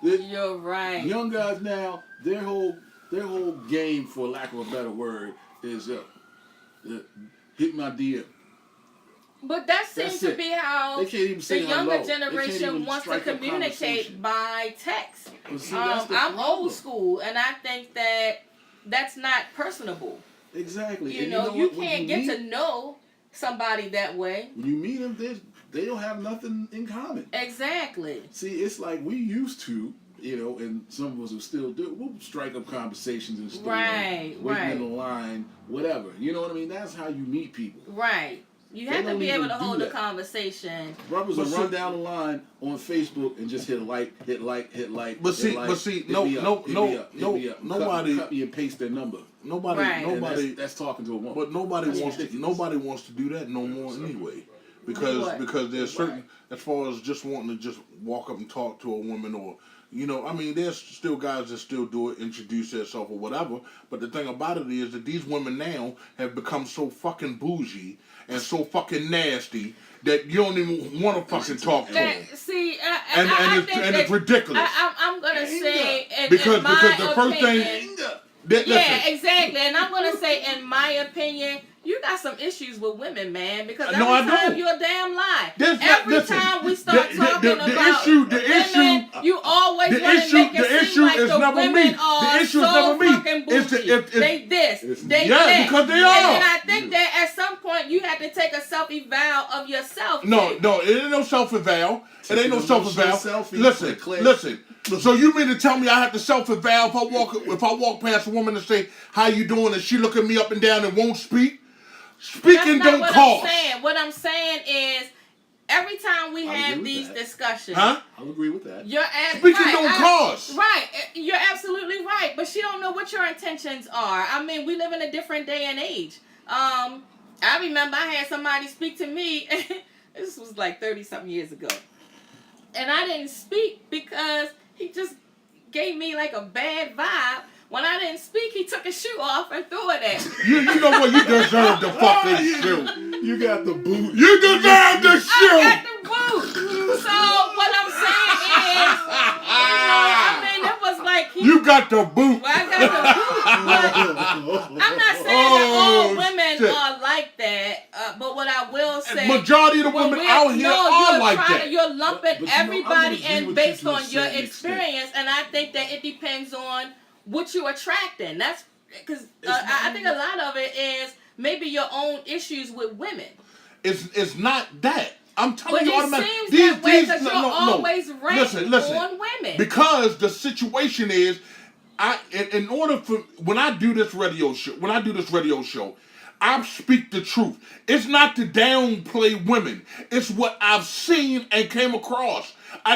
You're right. Young guys now, their whole game, for lack of a better word, is hit my DM. But that seems That's to it. be how They can't even the say younger hello. They can't generation even wants to strike up communicate conversation. by text. But see, that's the I'm problem. old school, and I think that that's not personable. Exactly. You And know, what? you When can't you get meet- to know somebody that way. When you meet them, they don't have nothing in common. Exactly. See, it's like we used to, and some of us will still do. We'll strike up conversations and stuff. Right, Waiting right. in the line, whatever. You know what I mean? That's how you meet people. Right. You They have to don't be able even to do hold a that. conversation. Brothers But will see- run down the line on Facebook and just hit like. But see, nobody- Copy and paste their number. Nobody, Right. And nobody. that's talking to a woman. But nobody That's wants ridiculous. nobody wants to do that no more anyway, because What? there's certain, as far as just wanting to just walk up and talk to a woman, or I mean, there's still guys that still do it, introduce themselves or whatever. But the thing about it is that these women now have become so fucking bougie and so fucking nasty that you don't even want to fucking talk to them. See, And I it's think and that it's ridiculous. I'm gonna say, Because in my the first thing- opinion, Listen, yeah, exactly. And I'm gonna say, in my opinion, you got some issues with women, man. Because every No, I time don't. you're a damn lie. There's not- Every listen, time we start the talking about the women, issue- you always the want to issue- make it the seem issue like is the never women me. are The issue is so never me. fucking It's bougie. the- they this, they Yeah, that. because they And are. then I think that at some point you have to take a self-eval of yourself. No, too. no, it ain't no self-eval. It ain't no It's an self-eval. emotional selfie Listen, for Clay. listen. So you mean to tell me I have to self-eval if I walk past a woman and say, "How you doing?" and she look at me up and down and won't speak? Speaking That's not don't what cost. I'm saying. What I'm saying is, every time we I have agree with these that. discussions, Huh? I'll agree with that. you're Speaking don't cost. Right, you're absolutely right. But she don't know what your intentions are. I mean, we live in a different day and age. I remember I had somebody speak to me. This was like 30-something years ago, and I didn't speak because he just gave me like a bad vibe. When I didn't speak, he took his shoe off and threw it at me. You know what? You deserve the fucking shoe. You got the boot. You deserve the I shoe. got the boot. So what I'm saying is, I mean, it was like You got the boot. Well, I got the boot, but I'm not saying that all women shit. are like that. But what I will say, Majority of the when women we're- out here are you're like trying that. to- You're lumping But you know, I'm gonna everybody agree in with based you to a on your certain experience, and I think that it depends on what you're attracting. That's because not I think a lot of it is maybe your own issues with women. It's not that. I'm telling But you it automatically. seems that way because you're always ranking Listen. on women. Because the situation is, in order for when I do this radio show, I speak the truth. It's not to downplay women. It's what I've seen and came across.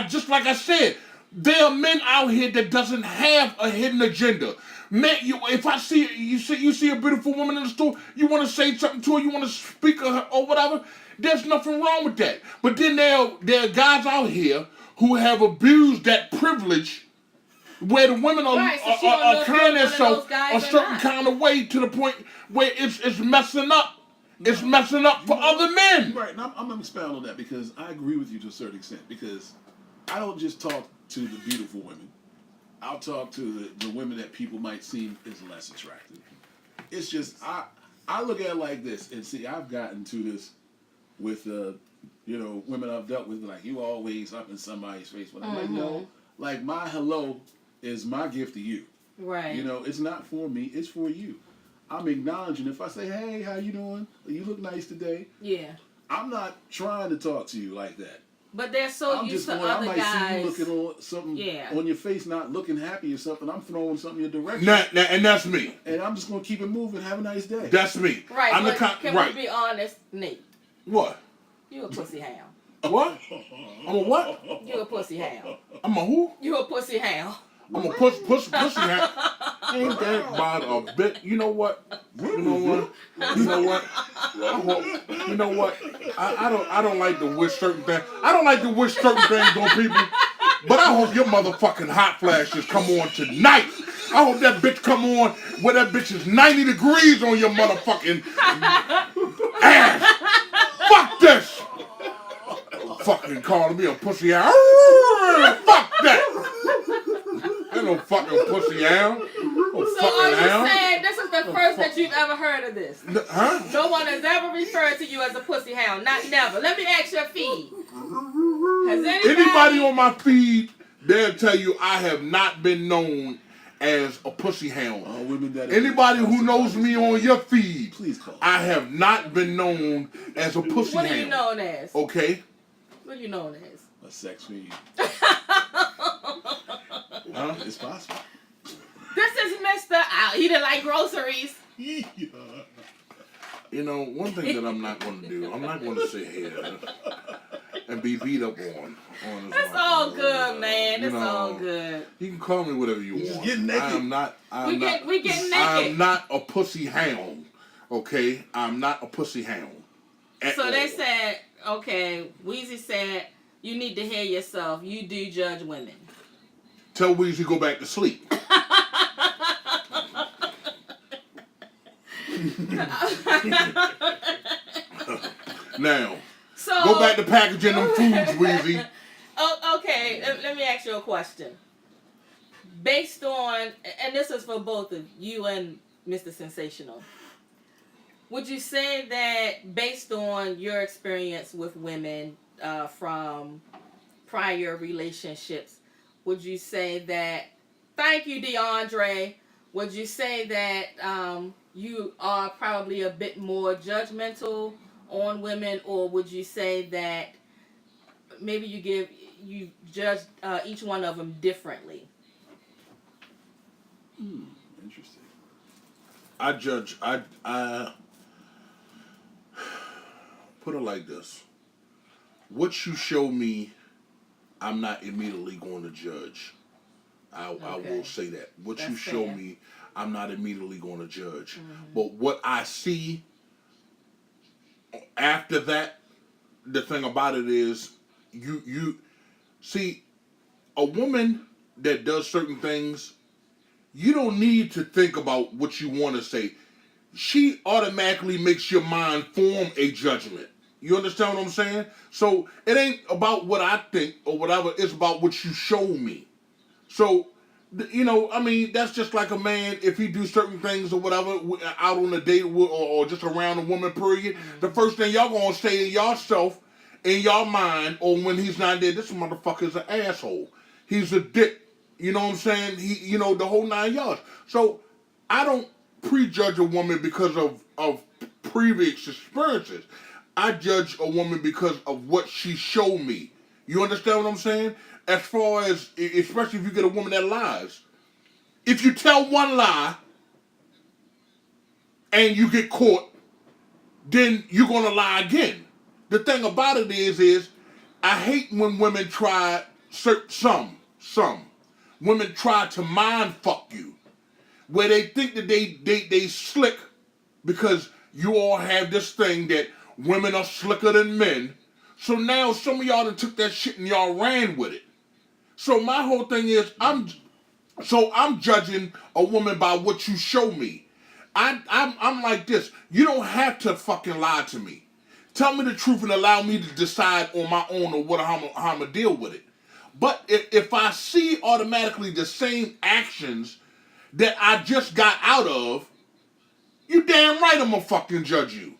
Just like I said, there are men out here that doesn't have a hidden agenda. Man, if I see you see a beautiful woman in the store, you want to say something to her, you want to speak to her or whatever. There's nothing wrong with that. But then there are guys out here who have abused that privilege, where the women Right, so she don't know are if carrying you're one of themselves those guys a or certain not. kind of way to the point where it's messing up. It's messing up for other men. Right, and I'm gonna expound on that because I agree with you to a certain extent. Because I don't just talk to the beautiful women. I'll talk to the women that people might seem is less attractive. It's just I look at it like this, and see, I've gotten to this with women I've dealt with. Like, you always up in somebody's face, but I'm like, no, like my hello is my gift to you. Right. It's not for me, it's for you. I'm acknowledging. If I say, hey, how you doing? You look nice today. Yeah. I'm not trying to talk to you like that. But they're so I'm used just to going, I other might see guys. you looking on something Yeah. on your face, not looking happy or something. I'm throwing something in your direction. And that's me. And I'm just going to keep it moving. Have a nice day. That's me. Right, I'm but the kind. can Right. we be honest, Nate? What? You a pussy hound. What? I'm a what? You a pussy hound. I'm a who? You a pussy hound. I'm a pussy hat. Ain't that about a bit? You know what? You know what? You know what? I hope, you know what? I don't like to wish certain things. I don't like to wish certain things on people. But I hope your motherfucking hot flashes come on tonight. I hope that bitch come on where that bitch is 90 degrees on your motherfucking ass. Fuck this. Fucking calling me a pussy hound. Fuck that. Ain't no fucking pussy hound. No So fucking are you hound. saying this is the first that you've ever heard of this? Huh? No one has ever referred to you as a pussy hound. Not never. Let me ask your feed. Has Anybody on my feed, they'll tell you I have not been known as a pussy hound. Women that Anybody who knows me on your feed, please call. I have not been known as a pussy What hound. are you known as? Okay? What are you known as? A sex fiend. Huh? It's possible. This is Mr. He didn't like groceries. You know, one thing that I'm not going to do, I'm not going to sit here and be beat up on. It's all good, man. You It's know, all good. You can call me whatever you Just want. get naked. We get naked. I'm not a pussy hound. Okay? I'm not a pussy hound. So they said, okay, Weezy said, you need to hear yourself. You do judge women. Tell Weezy go back to sleep. Now, So go back to packaging them foods, Weezy. Okay, let me ask you a question. Based on, and this is for both of you and Mr. Sensational, would you say that based on your experience with women from prior relationships, would you say that, thank you, DeAndre, would you say that you are probably a bit more judgmental on women, or would you say that maybe you judge each one of them differently? Interesting. I put it like this. What you show me, I'm not immediately going to judge. I will say that. What That's you show fair. me, I'm not immediately going to judge. But what I see after that, the thing about it is, you see, a woman that does certain things, you don't need to think about what you want to say. She automatically makes your mind form a judgment. You understand what I'm saying? So it ain't about what I think or whatever. It's about what you show me. So, you know, I mean, that's just like a man, if he do certain things or whatever out on a date or just around a woman, period, the first thing y'all gonna say in yourself, in your mind, or when he's not there, this motherfucker's an asshole. He's a dick. You know what I'm saying? He, the whole 9 yards. So I don't prejudge a woman because of previous experiences. I judge a woman because of what she showed me. You understand what I'm saying? As far as, especially if you get a woman that lies. If you tell one lie and you get caught, then you're going to lie again. The thing about it is I hate when women try, some women try to mind fuck you, where they think that they slick because you all have this thing that women are slicker than men. So now some of y'all done took that shit and y'all ran with it. So my whole thing is I'm judging a woman by what you show me. I'm like this. You don't have to fucking lie to me. Tell me the truth and allow me to decide on my own or how I'm gonna deal with it. But if I see automatically the same actions that I just got out of, you damn right I'm gonna fucking judge you.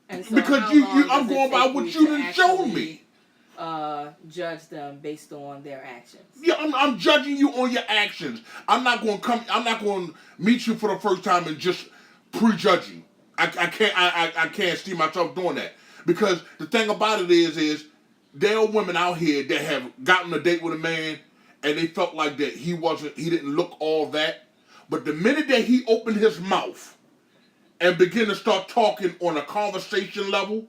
And so Because how you long I'm does it going by take what you you to done shown actually, me. Judge them based on their actions? Yeah, I'm judging you on your actions. I'm not going to meet you for the first time and just prejudge you. I can't see myself doing that, because the thing about it is there are women out here that have gotten a date with a man and they felt like that he didn't look all that. But the minute that he opened his mouth and began to start talking on a conversation level,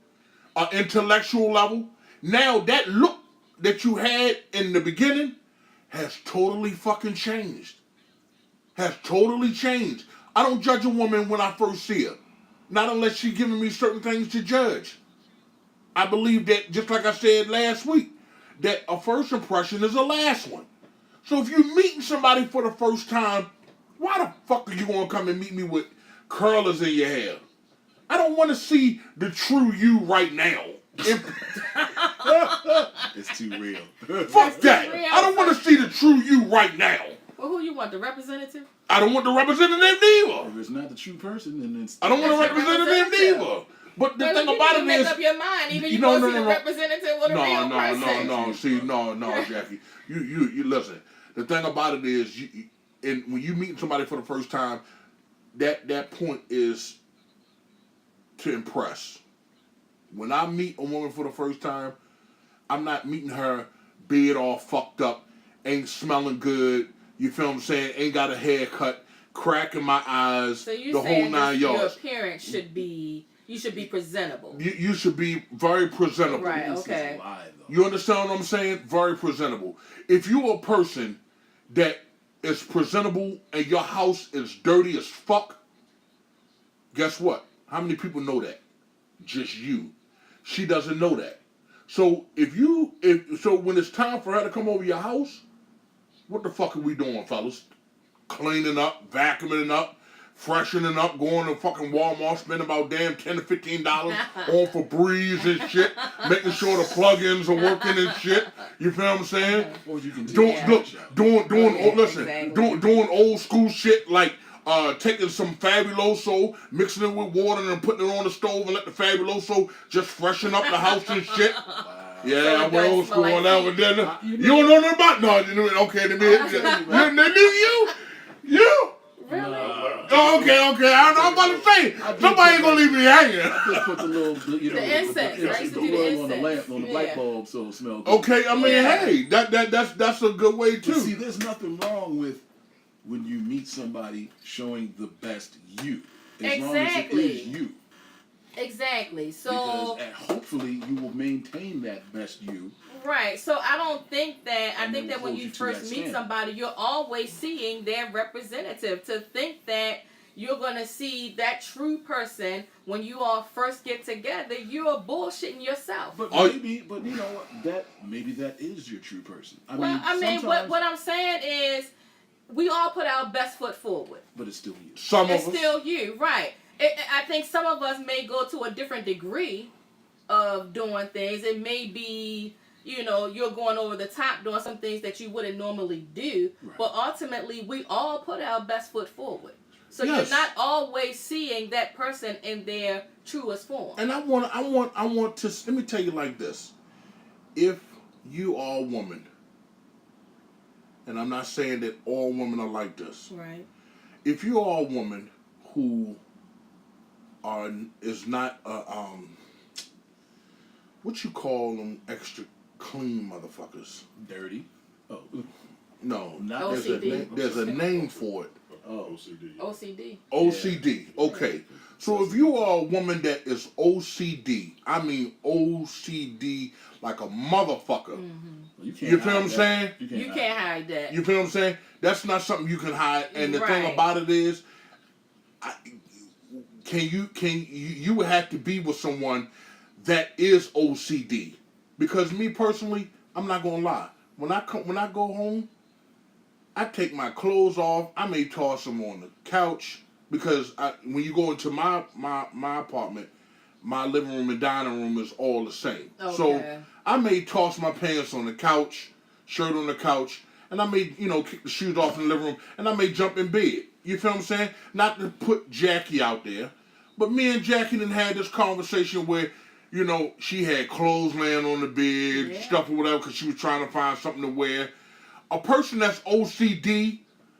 an intellectual level, now that look that you had in the beginning has totally fucking changed. Has totally changed. I don't judge a woman when I first see her. Not unless she's giving me certain things to judge. I believe that, just like I said last week, that a first impression is a last one. So if you're meeting somebody for the first time, why the fuck are you going to come and meet me with curlers in your hair? I don't want to see the true you right now. It's too real. Fuck that. I don't want to see the true you right now. Well, who you want, the representative? I don't want the representative neither. If it's not the true person, then it's... I don't want a That's the representative neither. But the thing about it make is, up your mind. Either you No, want to no, see no, the no. representative or the real person. No. See, no, Jackie. You listen. The thing about it is, and when you meet somebody for the first time, that point is to impress. When I meet a woman for the first time, I'm not meeting her beard all fucked up, ain't smelling good. You feel what I'm saying? Ain't got a haircut, crack in my eyes, So you the whole saying 9 your yards. appearance should be, you should be presentable. You should be very presentable. Right, This is okay. a lie, though. You understand what I'm saying? Very presentable. If you're a person that is presentable and your house is dirty as fuck, guess what? How many people know that? Just you. She doesn't know that. So so when it's time for her to come over your house, what the fuck are we doing, fellas? Cleaning up, vacuuming up, freshening up, going to fucking Walmart, spending about damn $10 to $15 on Febreze and shit, making sure the plugins are working and shit. You feel what I'm saying? Or you can do Doing, it. look, doing, Yeah, listen, exactly. doing old school shit like taking some Fabuloso, mixing it with water and putting it on the stove and let the Fabuloso just freshen up the house and shit. Yeah, So I it went does old smell school like on that feet. one, didn't I? You You don't know nothing about no. Okay, they knew you. Really? Oh, okay. I know. I'm about to say somebody ain't gonna leave me hanging. Just put the little, The incense, right? the To do the oil on the incense. lamp, on the Yeah. light bulb, so it smells good. Okay, I mean, Yeah. hey, that's a good way But see, too. there's nothing wrong with when you meet somebody showing the best you. As long as it Exactly. is you. Exactly. So, Because and hopefully you will maintain that best you. right. So I don't think that, I And think they that when hold you you to first that meet standard. somebody, you're always seeing their representative. To think that you're going to see that true person when you all first get together, you're bullshitting yourself. But Oh, but you know what? Maybe that is your true person. Well, I mean, sometimes- what I'm saying is, we all put our best foot forward. But it's still you. Some It's of us. still you, right? I think some of us may go to a different degree of doing things. It may be, you're going over the top doing some things that you wouldn't normally do. Right. But ultimately, we all put our best foot forward. So Yes. you're not always seeing that person in their truest form. And I want to let me tell you like this. If you are a woman, and I'm not saying that all women are like this. Right. If you are a woman who is not what you call them extra clean motherfuckers. Dirty. Oh. No, Not OCD. there's a name for it. Oh. OCD. OCD. OCD. Okay. So if you are a woman that is OCD, I mean OCD like a motherfucker. You You feel what I'm saying? You can't hide that. You feel what I'm saying? That's not something you can hide. And the thing Right. about it is, you would have to be with someone that is OCD. Because me personally, I'm not gonna lie. When I go home, I take my clothes off. I may toss them on the couch because when you go into my apartment, my living room and dining room is all the same. Okay. So I may toss my pants on the couch, shirt on the couch, and I may kick the shoes off in the living room, and I may jump in bed. You feel what I'm saying? Not to put Jackie out there, but me and Jackie done had this conversation where, she had clothes laying on the bed, Yeah. stuff or whatever, because she was trying to find something to wear. A person that's OCD,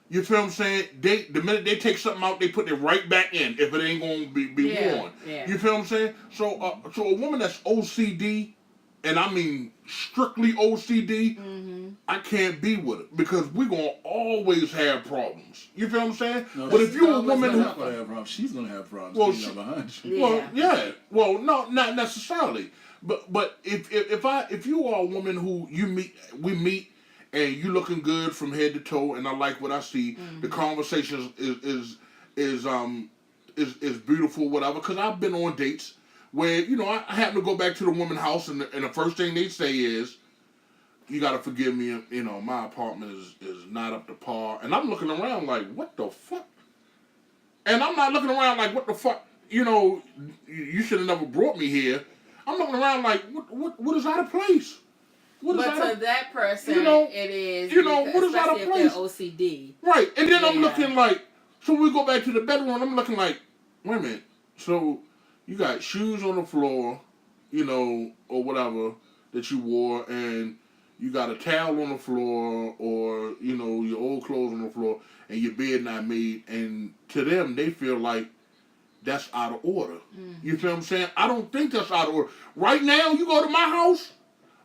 you feel what I'm saying? The minute they take something out, they put it right back in if it ain't gonna be Yeah, worn. yeah. You feel what I'm saying? So a woman that's OCD, and I mean strictly OCD, I can't be with it because we're gonna always have problems. You feel what I'm saying? No, but if you're a always woman She's who, not gonna have problems. She's gonna have problems. Well, Well, behind you. Yeah. well, yeah, well, no, not necessarily. But if you are a woman who we meet, and you looking good from head to toe, and I like what I see, the conversation is beautiful, whatever. Because I've been on dates where I happen to go back to the woman's house, and the first thing they say is, "You got to forgive me, my apartment is not up to par," and I'm looking around like, "What the fuck?" And I'm not looking around like, "What the fuck?" You should have never brought me here. I'm looking around like, what is out of place? What is But out to of that person, it is. what is out of especially if place? they're OCD. Right? And then I'm Yeah. looking like, so we go back to the bedroom. And I'm looking like, wait a minute. So you got shoes on the floor, or whatever that you wore, and you got a towel on the floor, or your old clothes on the floor, and your bed not made. And to them, they feel like that's out of order. You feel what I'm saying? I don't think that's out of order. Right now, you go to my house,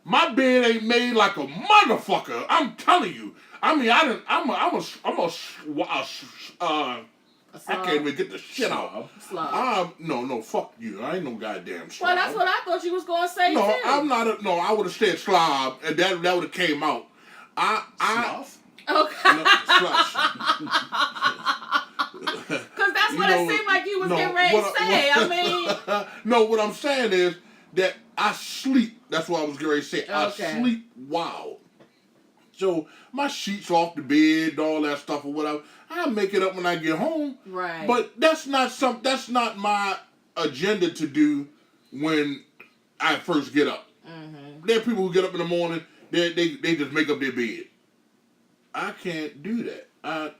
my bed ain't made like a motherfucker. I'm telling you. I mean, I can't even get the shit out. Slob. No, fuck you. I ain't no goddamn slob. Well, that's what I thought you was gonna say No, too. I'm not. No, I would have said slob, and that would have came out. Sloth? Okay. No, slush. Because that's what it seemed like you was getting ready to say. I mean, no, what I'm saying is that I sleep. That's what I was getting ready to say. Okay. I sleep wild. So my sheets off the bed, all that stuff or whatever. I make it up when I get home. right. But that's not my agenda to do when I first get up. There are people who get up in the morning, they just make up their bed. I can't do that.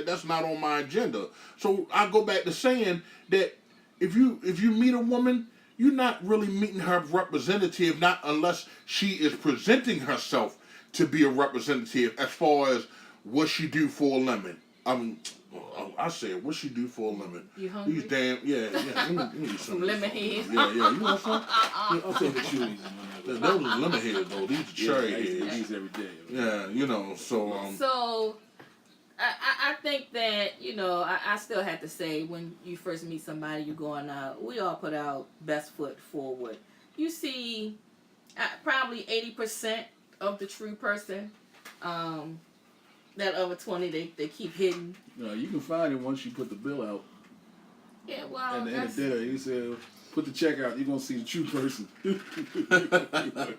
That's not on my agenda. So I go back to saying that if you meet a woman, you're not really meeting her representative, not unless she is presenting herself to be a representative as far as what she do for a lemon. I said, what she do for a lemon? You hungry? These damn, yeah. Let me eat Some lemon heads. Yeah, you want some? Yeah, I'll take the chewies. Those are lemon heads, though. These are cherry I eat heads. these every day. Yeah, so, So, I think that, I still have to say, when you first meet somebody, you're going out, we all put our best foot forward. You see probably 80% of the true person. That other 20, they keep hitting. You can find it once you put the bill out. Yeah, well, At the end of dinner, you said, put the check out, you're going to see the true person.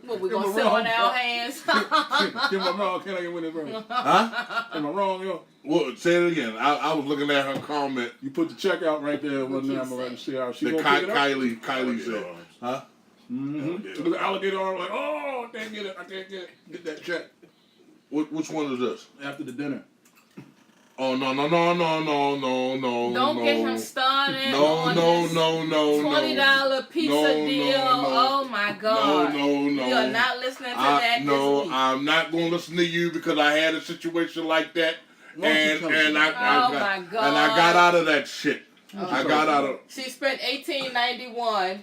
what, we going to sit on our hands? Am I wrong? Can I get with it wrong? huh? Am I wrong, yo? Well, say it again. I was looking at her comment. You put the check out right there one you time. I'm going to see how she That going to pick it up. Kylie said, huh? Mm-hmm. Look at alligator arm like, oh, I can't get it. I can't get that check. Which one is this? After the dinner. Oh, no. Don't get him started No, on no, this no, no, no. $20 pizza No, deal. no. Oh my God. No. You are not listening to that No, this week. I'm not going to listen to you because I had a situation like that. Why don't you tell us And about Oh, my and God. I got out of that shit. Oh. I got out of. She spent $18.91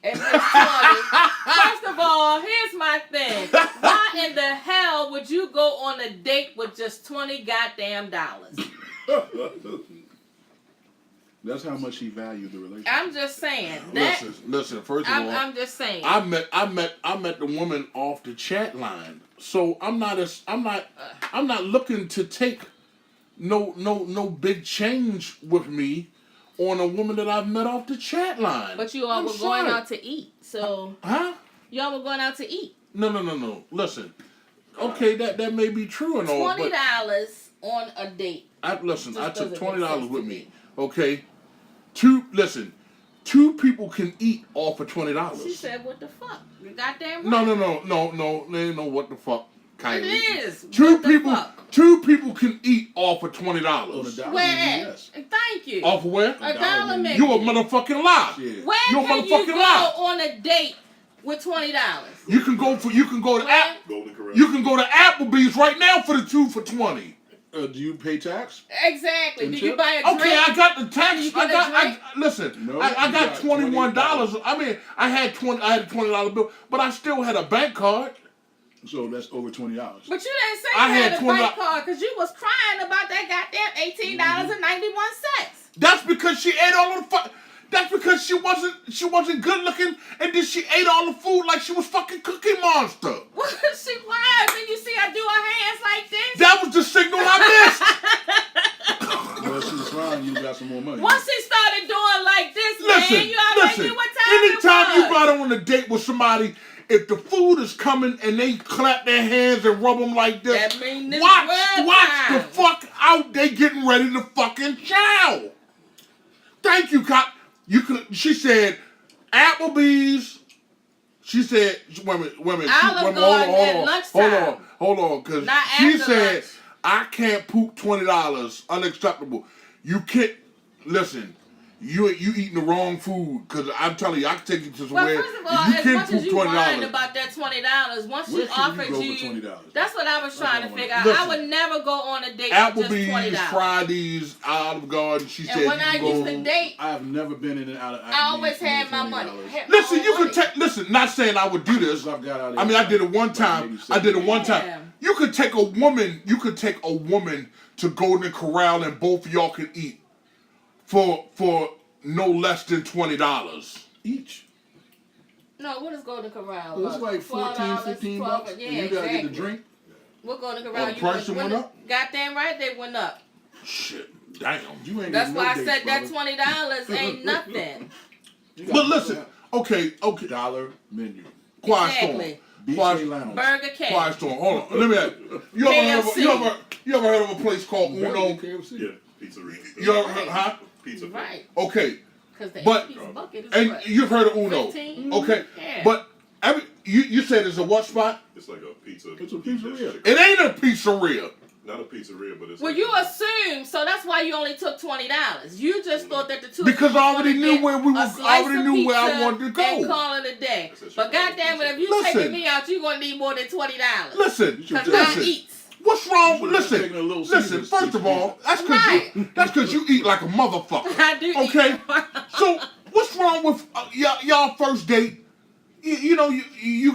and missed 20. First of all, here's my thing. Why in the hell would you go on a date with just $20 goddamn dollars? That's how much he valued the relationship. I'm just saying that. Listen. First of all, I'm just saying. I met the woman off the chat line, so I'm not looking to take no big change with me on a woman that I've met off the chat line. But you all I'm were sorry. going out to eat, so Huh? y'all were going out to eat. No. Listen, okay, that may be true and all, $20 but on a date. I Just took doesn't make $20 sense with to me. me. Okay, two people can eat off of $20. She said, "What the fuck? You goddamn right." No. They ain't know what the fuck, Kylie. It is. Two What the people. fuck? Two people can eat off of $20. On a dollar, Where maybe, at? yes. Thank you. Off of where? a dollar dollar maybe. maybe. You a motherfucking lie. Yeah. Where You a can you motherfucking go lie. on a date with $20? You can go to Where? Golden Corral. You can go to Applebee's right now for the 2 for $20. Do you pay tax? Exactly. And Do you tip? buy a drink? Okay, I got the tax. You get a drink? Listen. No, I you got got $21. I mean, I had $20 bill, but I still had a bank card. So that's over $20. But you didn't say I you had had a $20 bank card because you was crying about that goddamn $18.91. That's because she ate all of the That's because she wasn't good looking, and then she ate all the food like she was fucking Cookie Monster. Well, she was, and you see her do her hands like this. That was the signal I missed. Well, she was fine. You got some more money. Once she started doing like this, Listen, man, you already listen. knew what time Anytime it you was. go out on a date with somebody, if the food is coming and they clap their hands and rub them like this, That mean this watch red the time. fuck out. They getting ready to fucking chow. Thank you, cop. She said, Applebee's. She said, wait a minute. Olive Garden at lunchtime. Hold on, because Not she after said, lunch. I can't poop $20. Unacceptable. You can't, listen, you eating the wrong food, because I'm telling you, I can take you to Well, somewhere, first of all, you as can much poop as you whined $20. about that $20, once Where she can you offered go you, for $20? that's what I was trying to figure out. Listen. I would never go on a date for just Applebee's, $20. Fridays, Olive Garden, she said And when you I can used go. to date, I have never been in and out of. I always had my money. Had my Listen, own you money. could take. Listen, not saying I would do this. I've got out of I mean, I did it one Like time. maybe I did it one Yeah. time. You could take a woman. You could take a woman to Golden Corral, and both of y'all could eat for no less than $20 each. No, what is Golden Corral? Well, it's like $14, $15 bucks. Yeah, and you gotta exactly. get the drink. What Golden Corral? the price went up? Goddamn right, they went up. Shit, damn. You ain't That's getting why no I dates, said that brother. $20 ain't nothing. You got But listen, okay. dollar menu. Quiet Exactly. BK Quiet, Lounge. Burger King. quiet storm. Hold on. Let me ask you. You ever heard of a place called Uno? KFC. Yeah, pizzeria. You ever heard, huh? Pizza. Right. Okay. Because the But- 8-piece bucket is And what? you've heard of Uno. 15? Okay. Yeah. But you said it's a what spot? It's like a pizza. It's a pizzeria. It ain't a pizzeria. Not a pizzeria, but it's. Well, like you assume, so that's why you only took $20. You just thought that the two Because of you I already wanted knew to where we get a was- I slice already of knew where I pizza wanted to go. and call it a day. That's what But you call goddamn it, if you Listen. taking me out, you're gonna need more than $20. Listen, Because I listen. eats. What's wrong? You should've taken a Listen, Little listen. Caesars First of all, Right. that's because you eat like a motherfucker. I do. eat. Okay. So what's wrong with y'all first date? You know, you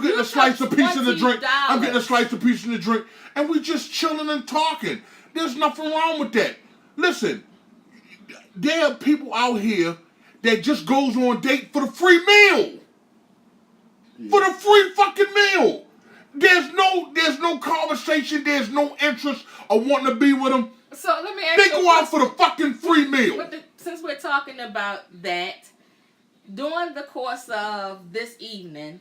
getting You a slice took of piece in the drink. $20. I'm getting a slice of piece in the drink, and we just chilling and talking. There's nothing wrong with that. Listen, there are people out here that just goes on date for the free meal. For the free fucking meal. There's no conversation. There's no interest of wanting to be with them. So let me ask They you. go out for the fucking free meal. Since we're talking about that, during the course of this evening,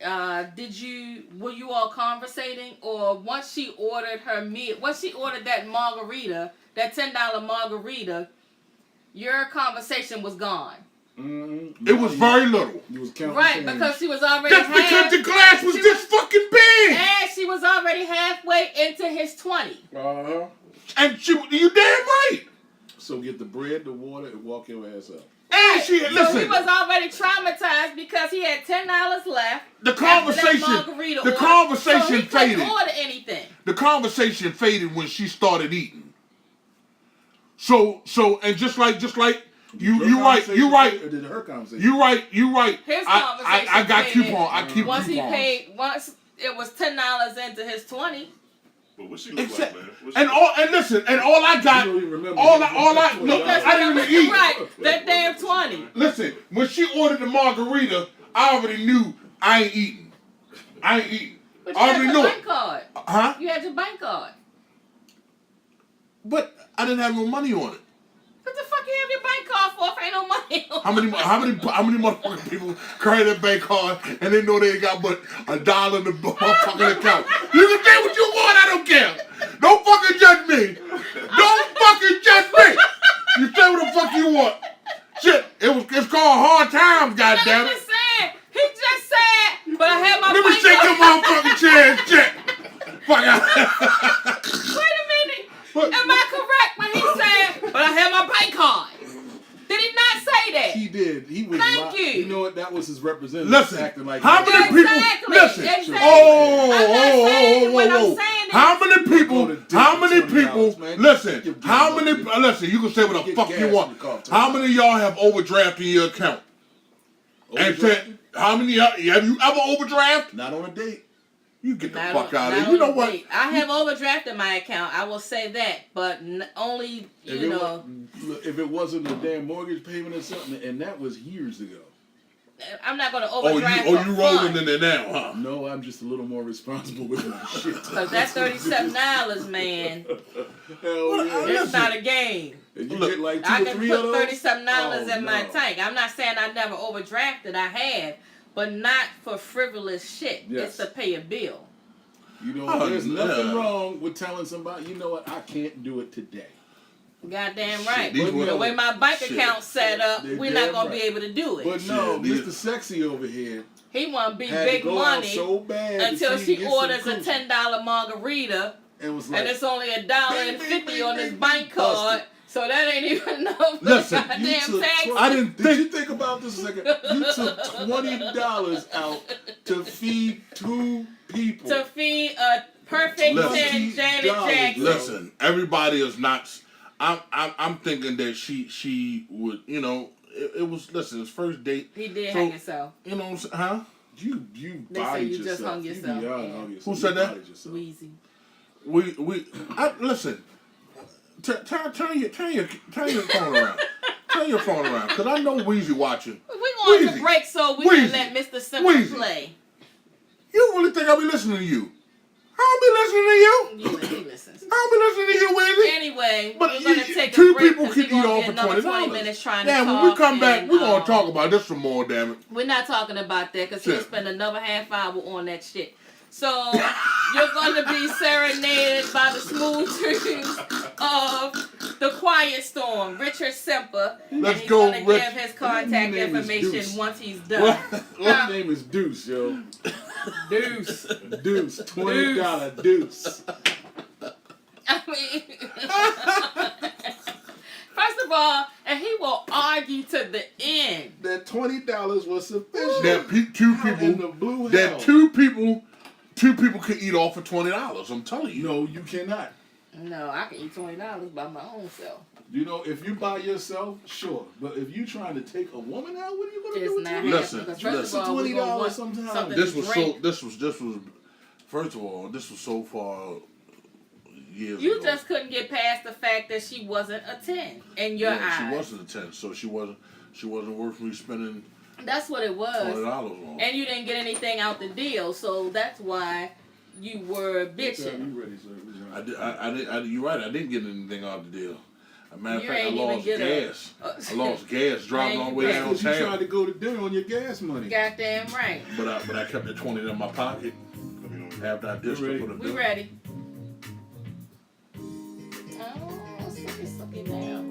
were you all conversating, or once she ordered her meal, once she ordered that margarita, that $10 margarita, your conversation was gone, It was very little. You was counting right? change. Because she was already That's because the glass was she this fucking big. and she was already halfway into his 20. Uh-huh. And you damn right. So get the bread, the water, and walk your ass up. And she So he listen. was already traumatized because he had $10 left. The after that conversation, margarita the order. conversation So he faded. couldn't order anything. The conversation faded when she started eating. So and just like you right. Or did her conversation? You right. His I got conversation coupon. I keep Once coupons. he paid, once it was $10 into his 20. But what she look Except, like, man? What she and listen, and all I got, You don't even remember. all I look, Because I didn't even eat. right, that damn 20. Listen, when she ordered the margarita, I already knew I ain't eating. But you I had already your knew bank it. card. Huh? You had your bank card. But I didn't have no money on it. What the fuck you have your bank card for if ain't no money on it? How many motherfucking people carry their bank card and they know they ain't got but $1 in the motherfucking account? You can say what you want, I don't care. Don't fucking judge me. Don't fucking judge me. You say what the fuck you want. Shit, it's called hard times, I'm goddammit. just saying. He just said, but I had my Let me bank shake your card. motherfucking chair and shit. Fuck out. Wait a minute. Am I correct when he said, but I had my bank card? Did he not say that? He did. He was. Thank you. You know what? That was his representative. Listen, acting like how that. many people? Exactly. Listen. Exactly. Oh, I'm not saying, when I'm oh. saying How many people? Go to dinner How for many $20, people? man. Listen. Give How gas many? money. Listen. You can say what the Get fuck gas you in want. the car, too. How many of y'all have overdrafted your account? And Overdraft? said, how many? Have you ever overdraft? Not on a date. You get the Not fuck on- out not of here. You on know what? date. I have overdrafted my account. I will say that, but only If you it know. Look, if it wasn't a damn mortgage payment or something, and that was years ago. I'm not gonna Oh, overdraft you for rolling fun. in there now, huh? No, I'm just a little more responsible with my shit. Cause that $37, man, Hell yeah. Listen. it's not a game. And you Look, get like two I or can three put of those? $37 Oh, in my no. tank. I'm not saying I never overdrafted. I have, but not for frivolous shit. Yes. It's to pay a bill. You know, Oh, there's yeah. nothing wrong with telling somebody, you know what, I can't do it today. Goddamn Shit, right. these The women- way my bank shit. account's set up, They're we're not damn gonna right. be able to do it. But no, Shit, these- Mr. Sexy over here He want big had to big go out money so bad to until see she get some orders a coochie. $10 margarita, And was like, and it's only $1.50 on his bank card. busted. So that ain't even enough for Listen, goddamn You took tax. tw- I didn't Did think- you think about this a second? You took $20 out to feed 2 people. To feed a perfect Listen. 10 Janet Dollars, Jackson. Listen, everybody is not. I'm thinking that she would. You know, it was. Listen, his first date. He did So- hang himself. You know what I'm saying? Huh? You They say bodied you just yourself. hung You yourself. beyond Yeah. hung yourself. Who said You that? bodied yourself. Wheezy. Listen. Turn your phone around. Turn your phone around, cause I know Weezy watching. We're going Weezy. to break so we Weezy. can let Mr. Simple Weezy. play. You really think I'll be listening to you? I don't be listening to you. He listens. I don't be listening to you, Weezy. Anyway, But we're going to you- take two a break people 'cause can we're gonna eat off be for another 20 $20. minutes trying Yeah, to talk. when we come back, and, we're gonna talk about this some more. Damn it. We're not talking about that because he'll Shit. spend another half hour on that shit. So you're going to be serenaded by the smooth tunes of The Quiet Storm, Richard Semper. And Let's he's go, going to Rich. give his contact His name is information Deuce. once he's done. His name is Deuce, yo. Deuce. Deuce. $20 Deuce. I mean, first of all, and he will argue to the end. That $20 was sufficient. That two How in the people. blue hell? That two people could eat off for $20. I'm telling you. No, you cannot. No, I can eat $20 by my own self. You know, if you by yourself, sure. But if you trying to take a woman out, what are you gonna It's do with not $20? happening. Listen, Because listen. first of all, we're gonna want $20 sometimes. something This to was drink. so. This was. First of all, this was so far years You ago. just couldn't get past the fact that she wasn't a 10 in your eyes. She wasn't a 10, so she wasn't worth me spending That's what it was. $20 on. And you didn't get anything out the deal, so that's why you were bitching. You ready, sir? You're right. I didn't get anything out the deal. As a matter of You fact, I ain't even lost get gas. I lost gas driving Man, all the you way got- Because you tried downtown. to go to dinner on your gas money. Goddamn right. But I kept the 20 in my pocket after I dished ready? it for the We bill. ready. Oh, sucky now.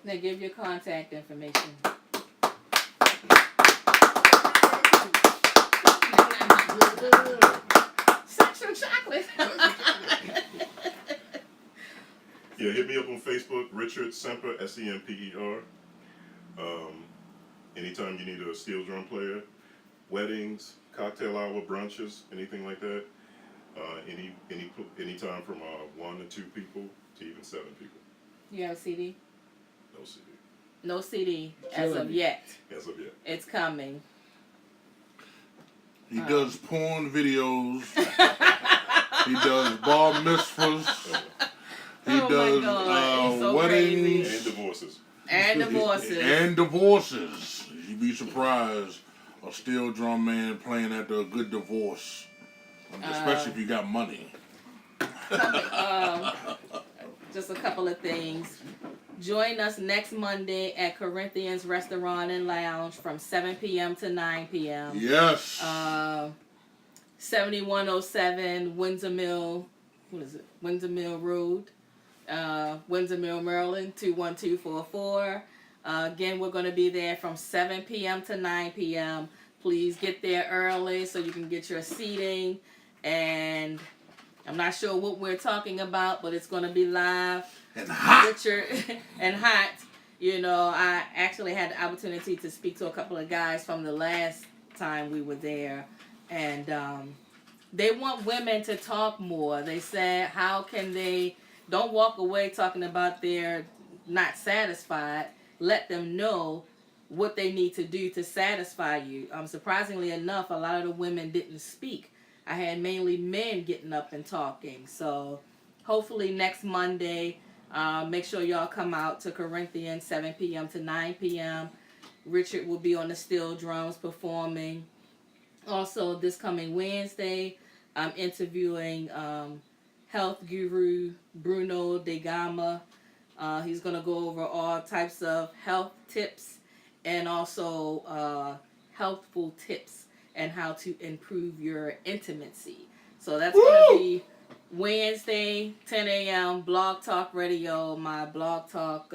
They give your contact information. Sexual chocolate. Yeah, hit me up on Facebook, Richard Semper, Semper. Anytime you need a steel drum player, weddings, cocktail hour, brunches, anything like that. Anytime from 1 to 2 people to even 7 people. You have a CD? No CD No CD as Killing of me. yet. as of yet. It's coming. He does porn videos. He does bar mitzvahs. He Oh my does God, he's so weddings And divorces. And divorces. and divorces. You'd be surprised a steel drum man playing at a good divorce, especially if you got money. Just a couple of things. Join us next Monday at Corinthians Restaurant and Lounge from 7 p.m. to 9 p.m. Yes. 7107 Windsor Mill, Windsor Mill Road, Windsor Mill, Maryland, 21244. Again, we're going to be there from 7 p.m. to 9 p.m. Please get there early so you can get your seating. And I'm not sure what we're talking about, but it's going to be live. and hot. Richard and hot. You know, I actually had the opportunity to speak to a couple of guys from the last time we were there. And they want women to talk more. They said, how can they, don't walk away talking about they're not satisfied. Let them know what they need to do to satisfy you. Surprisingly enough, a lot of the women didn't speak. I had mainly men getting up and talking. So hopefully next Monday, make sure y'all come out to Corinthians, 7 p.m. to 9 p.m. Richard will be on the steel drums performing. Also, this coming Wednesday, I'm interviewing health guru Bruno De Gama. He's going to go over all types of health tips and also healthful tips and how to improve your intimacy. So that's going to be Wednesday, 10 a.m., Blog Talk Radio, my Blog Talk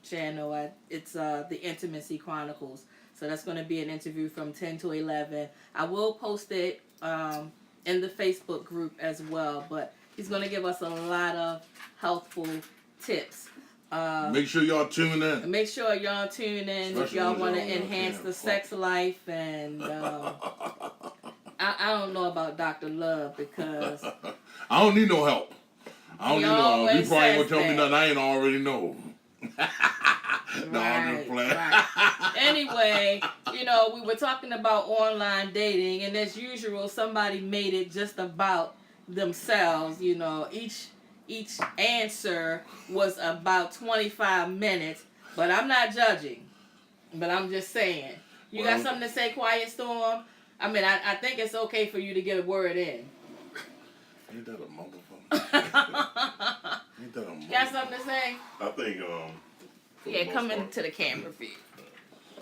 channel. It's the Intimacy Chronicles. So that's going to be an interview from 10 to 11. I will post it in the Facebook group as well, but he's going to give us a lot of healthful tips. Make sure y'all tune in. Make sure y'all tune in if Especially y'all when want to y'all enhance can't the fuck. sex life. And I don't know about Dr. Love because I don't need no help. I don't He need no help. You always probably says gonna tell me that. nothing I ain't already know. No, I'm just playing. right. Anyway, you know, we were talking about online dating, and as usual, somebody made it just about themselves. You know, each answer was about 25 minutes, but I'm not judging. But I'm just saying. You got Well- something to say, Quiet Storm? I mean, I think it's okay for you to get a word in. Ain't that a motherfucker? Ain't that a motherfucker? Got something to say? I think, for the Yeah, most come part- into the camera view.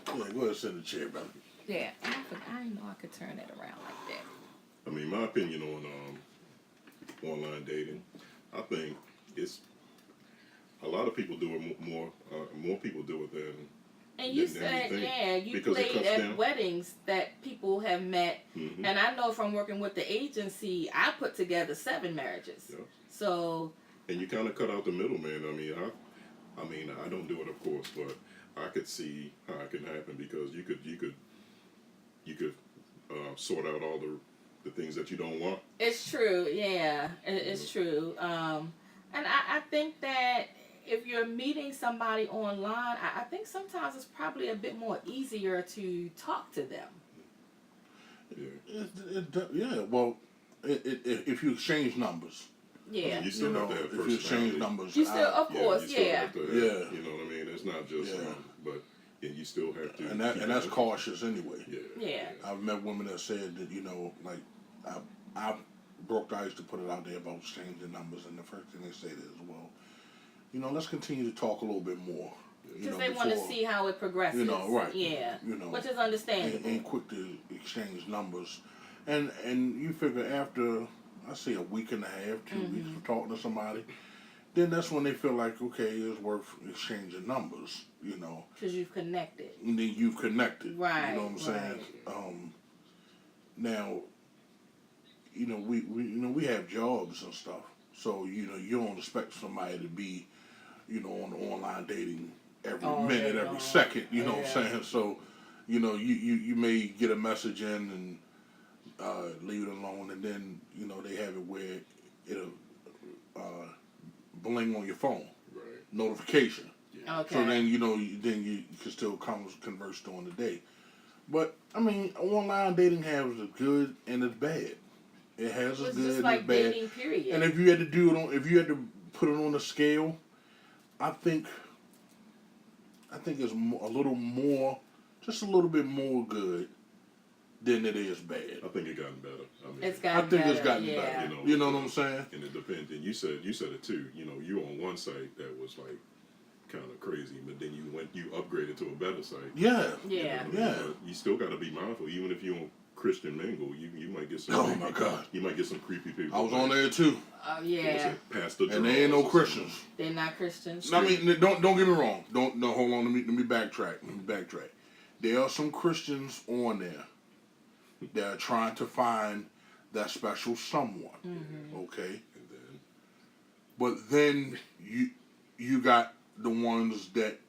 Yeah, go ahead and sit in the chair, brother. Yeah, I didn't know I could turn it around like that. I mean, my opinion on online dating, I think it's a lot of people do it more people do it than. And you than said, anything, yeah, you because it played cuts at down. weddings that people have met. Mhm. And I know from working with the agency, I put together 7 marriages. Yeah. So, And you kind of cut out the middleman. I mean, I don't do it, of course, but I could see how it can happen because you could sort out all the things that you don't want. it's true, yeah, it's true. And I think that if you're meeting somebody online, I think sometimes it's probably a bit more easier to talk to them. Yeah. Yeah, well, if you exchange numbers, Yeah. You still you have know, to have if you exchange personality. numbers, You still, of course, you still yeah. have to have, Yeah. You know what I mean? It's not just, Yeah. but you still have to. and keep that's it- cautious anyway. Yeah. Yeah. I've met women that said that, you know, like, I broke the ice to put it out there about exchanging numbers, and the first thing they said is, well, you know, let's continue to talk a little bit more. You Because know, they want to before- see how it progresses. you know, right. Yeah. You know, Which is ain't, understandable. ain't quick to exchange numbers, and you figure after I say a week and a half, 2 weeks of talking to somebody, then that's when they feel like, okay, it's worth exchanging numbers, you know. Because you've connected. And then you've connected. Right. You know what I'm saying? Now, you know, we have jobs and stuff. So, you know, you don't expect somebody to be, you know, on online dating every All minute, day every long. second, you know what Yeah. I'm saying? So, you know, you may get a message in and leave it alone, and then, you know, they have it where it'll bling on your phone, Right. notification. Okay. So then, you know, then you can still converse during the day. But, I mean, online dating has its good and its bad. It has its It's good just and like its bad. dating, period. And if you had to do it on, if you had to put it on a scale, I think it's a little more, just a little bit more good than it is bad. I think it gotten better. I mean, It's I gotten think better. it's gotten yeah. better. You know what I'm saying? and it depends. And you said it too. You know, you on one site that was like kind of crazy, but then you upgraded to a better site. Yeah. Yeah. Yeah. But you still got to be mindful, even if you on Christian Mingle, you might get some. Oh, creepy, my God. You might get some creepy people. I was on there too. Oh, What was yeah. it? Pastor And they ain't no Draws or Christians. They're not Christians. I mean, don't get me wrong. No, hold on. Let me backtrack. There are some Christians on there that are trying to find that special someone. Okay, And then but then you got the ones that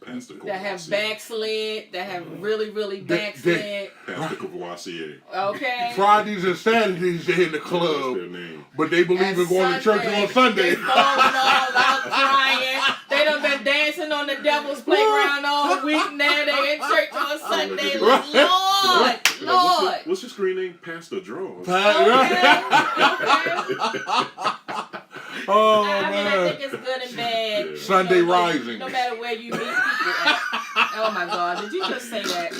Pastor That have Kawasi. backslid, that have really, really They- backslid. Pastor Kawasi. Okay. Fridays and Saturdays they in the That's club, their name. but they believe And in going to church on Sunday. They falling all out crying. They done been dancing on the devil's playground all week now. They in church on Sunday. Lord, Like, Lord. what's your screen name? Pastor Draws. Okay. Oh I mean, I man, think it's good and bad. Yeah. Sunday You know, Rising. No matter where you meet people at. Oh my God, did you just say that?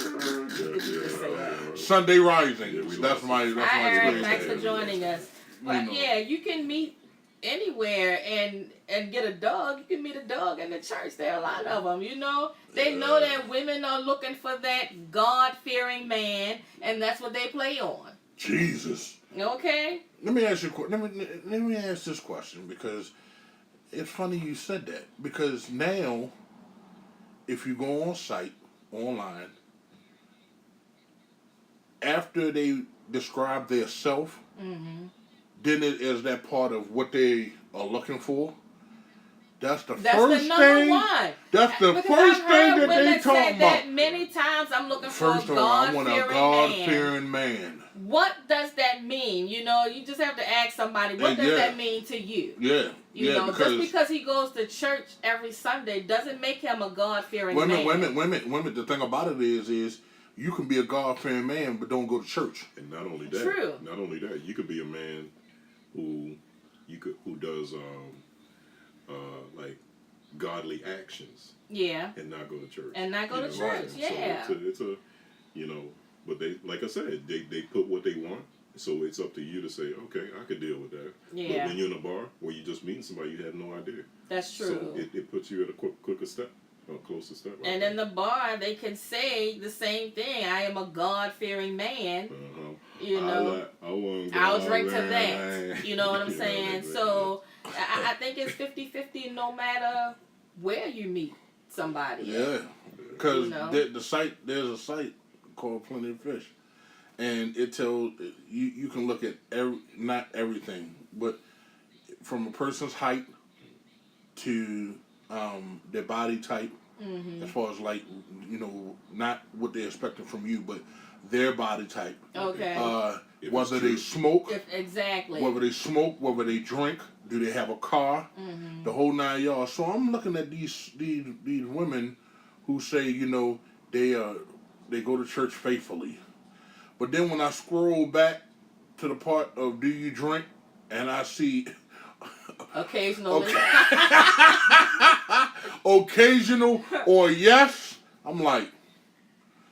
Sunday Rising. Yeah, we That's lost my Hi, Eric. screen Thanks name. for joining us. You But know. yeah, you can meet anywhere and get a dog. You can meet a dog in the church. There are a lot of them. You know, they know that women are looking for that God-fearing man, and that's what they play on. Jesus. Okay. Let me ask you. Let me ask this question, because it's funny you said that, because now, if you go on site online, after they describe their self, then it is that part of what they are looking for. That's the That's first the number thing. one. That's the Because first I've thing heard that they women talk say about. that many times. I'm looking First for of a all, I want a God-fearing man. God-fearing man. What does that mean? You know, you just have to ask somebody, what does Yeah. that mean to you? Yeah, You yeah, know, because just because he goes to church every Sunday doesn't make him a God-fearing man. women. The thing about it is you can be a God-fearing man, but don't go to church. And not only that, True. you could be a man who does like godly actions Yeah. and not go to church. And not go You to know, church, so yeah. it's a you know, but they, like I said, they put what they want. So it's up to you to say, okay, I could deal with that. Yeah. But when you're in a bar where you're just meeting somebody, you have no idea. That's true. So it puts you at a quicker step, a closer step. Right And in the bar, they can say the same thing. I am a God-fearing man. You know, I'll drink to that. You know what I'm saying? So I think it's 50-50 no matter where you meet somebody. Yeah, because You know? there's a site called Plenty of Fish, and it tells you can look at not everything, but from a person's height to their body type, as far as like, you know, not what they're expecting from you, but their body type. Okay. If it's Whether true. they smoke, Exactly. whether they drink, do they have a car, the whole 9 yards. So I'm looking at these women who say, you know, they go to church faithfully, but then when I scroll back to the part of do you drink, and I see Occasionally. occasional or yes, I'm like,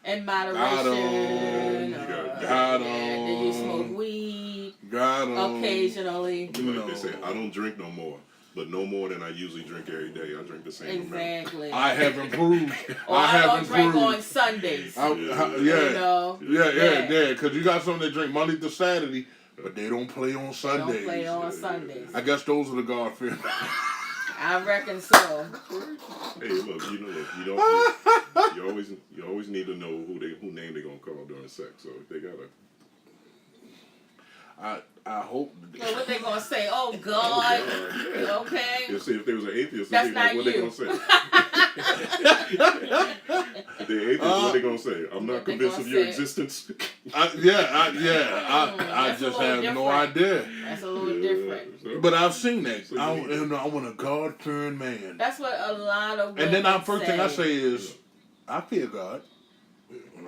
In moderation. Got 'em. Got yeah, do you 'em. smoke weed? God, Occasionally. Like they say, I don't drink no more, but no more than I usually drink every day. I drink the same amount. Exactly. I have improved. Or I I have don't drink improved. on Sundays. Yeah. You know? Yeah, Yeah. because you got some that drink Monday to Saturday, but they don't play on They Sundays. don't play on Sundays. I guess those are the God-fearing. I reckon so. Hey, look, you don't. You always need to know who name they're gonna call during sex. So if they gotta. I hope. So what they gonna say? Oh God. Okay. You see, if there was an atheist, That's what not they you. gonna say? If they're atheist, what they gonna say? I'm not What they convinced gonna of your say? existence. I That's a just little have no different. idea. That's a little different. So, But I've seen that. So you I need want a God-fearing man. That's what a lot of women And then the first thing I say. say is, I fear God.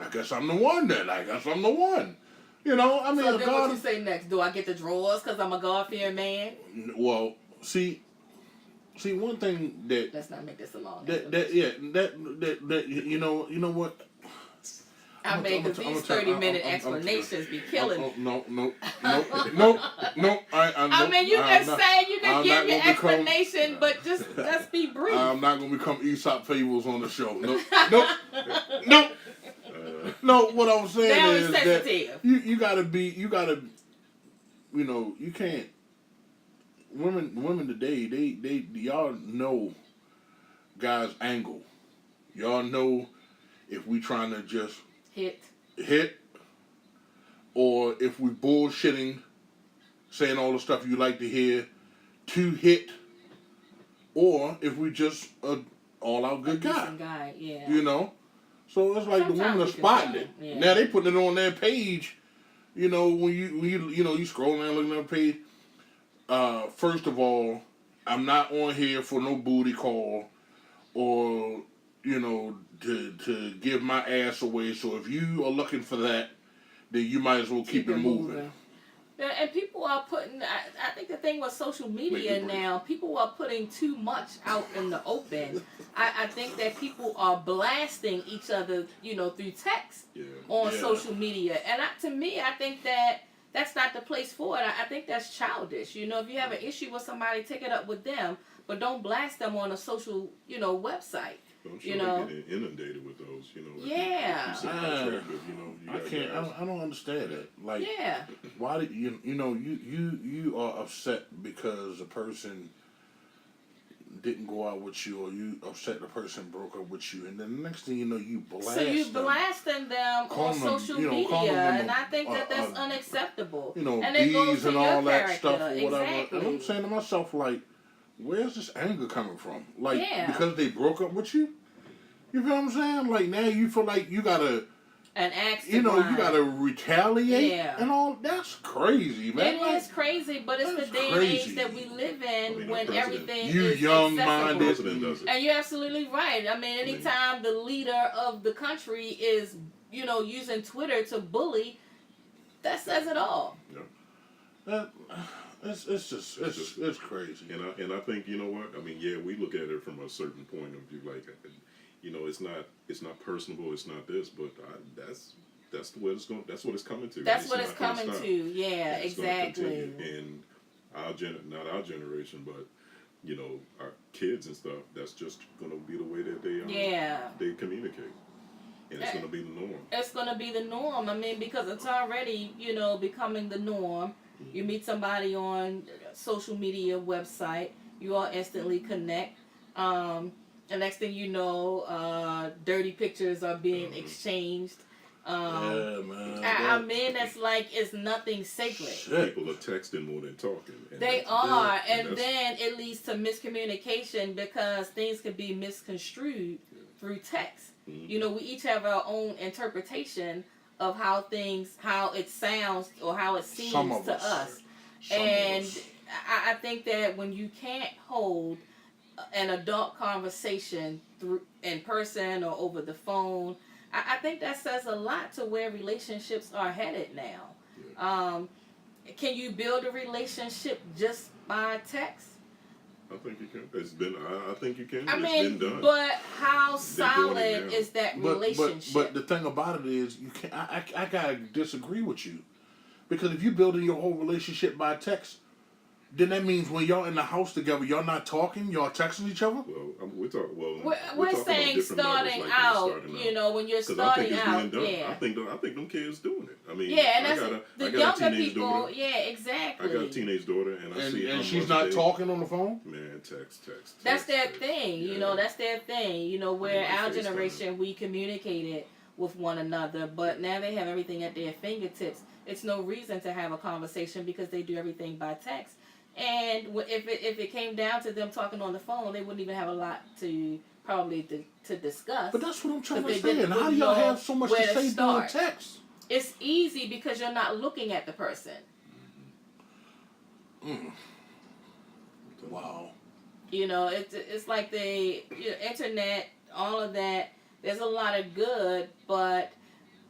I guess I'm the one then. I guess I'm the one. You know, I mean, So then what God. you say next? Do I get the drawers because I'm a God-fearing man? Well, see, one thing that Let's not make this a long that you know what? I mean, because these 30-minute explanations be killing me. No. I I mean, you can say, you can I'm give not your gonna become- explanation, but just let's be brief. I'm not gonna become Aesop fables on the show. No. No, what I'm saying Very is that sensitive. you gotta, you can't. Women today, they y'all know guys' angle. Y'all know if we trying to just hit, or if we bullshitting, saying all the stuff you like to hear, to hit, or if we just all out good guy. Decent guy, yeah. You know? So it's like the Sometimes women are you can spotting tell, it. yeah. Now they putting it on their page. You know, when you scrolling and looking at the page. First of all, I'm not on here for no booty call or, to give my ass away. So if you are looking for that, then you might as well keep it moving. Yeah, and people are putting, I think the thing with social media now, people are putting too much out in the open. I think that people are blasting each other, through text on social media. And to me, I think that that's not the place for it. I think that's childish. If you have an issue with somebody, take it up with them, but don't blast them on a social, website. I'm sure they're getting inundated with those. Yeah. I can't. I don't understand that. Like, Yeah. why do you are upset because a person didn't go out with you, or you upset the person broke up with you, and then the next thing you know, you blast So you them. blasting them Calling on them, social calling media, them and I think that's unacceptable. And it goes bees to and your all that character. stuff or whatever. Exactly. And I'm saying to myself, like, where's this anger coming from? Like, Yeah. because they broke up with you? You feel what I'm saying? Like, now you feel like you gotta, An axe to you grind. gotta retaliate Yeah. and all. That's crazy, man. It Like, is crazy, but it's the that's day and crazy. age that we live in our when president- everything You is young-minded. accessible. President does it. And you're absolutely right. I mean, anytime the leader of the country is, using Twitter to bully, that says it all. It's crazy. And I think what I mean. Yeah, we look at it from a certain point of view. Like, it's not personable. It's not this, but that's what it's going. That's what it's coming to. That's what it's not gonna coming stop. to. Yeah, And it's gonna exactly. continue. And not our generation, but our kids and stuff. That's just going to be the way that they communicate, and it's going to be the norm. It's going to be the norm. I mean, because it's already, becoming the norm. You meet somebody on social media website, you all instantly connect. The next thing you know, dirty pictures are being exchanged. Yeah, man. I mean, it's like it's nothing sacred. Shit. People are texting more than talking. And They that's- are, and and that's- then it leads to miscommunication because things can be misconstrued through text. Mhm. We each have our own interpretation of how it sounds or how it seems Some of to us. us. Some of And us. I think that when you can't hold an adult conversation through in person or over the phone, I think that says a lot to where relationships are headed now. Can you build a relationship just by text? I think you can. I think you can. I It's mean, been done. but how They're doing it solid now. is that But relationship? the thing about it is, you can't. I gotta disagree with you, because if you're building your whole relationship by text, then that means when y'all in the house together, y'all not talking, y'all texting each other. Well, we're talking. Well, We're talking on saying different levels, starting like out, starting you know, when you're 'Cause I starting think it's out, being done. yeah. I think them kids doing it. I mean, Yeah, and I that's got the a younger teenage people. daughter. Yeah, I exactly. got a teenage daughter, and I see how And she's much not they, talking on the phone. Man, text. That's their text. thing, you Yeah. know. That's their thing, you know. Where like our FaceTime. generation, we communicated with one another, but now they have everything at their fingertips. It's no reason to have a conversation because they do everything by text. And if it came down to them talking on the phone, they wouldn't even have a lot to discuss. But that's what I'm trying to Because say. they And how do wouldn't y'all know have so much to where to say during start. text? It's easy because you're not looking at the person. Wow. You know, it's like the internet, all of that. There's a lot of good, but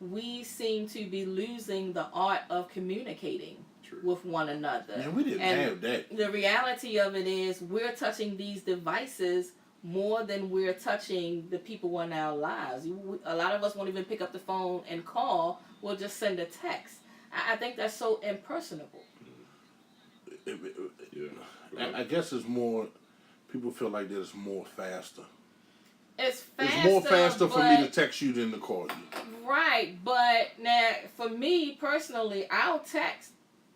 we seem to be losing the art of communicating True. with one another. Man, we didn't And have that. the reality of it is we're touching these devices more than we're touching the people in our lives. A lot of us won't even pick up the phone and call. We'll just send a text. I think that's so impersonable. Yeah. I guess it's more. People feel like that it's more faster. It's faster. It's more faster for me to but- text you than to call you. Right, but now for me personally, I'll text,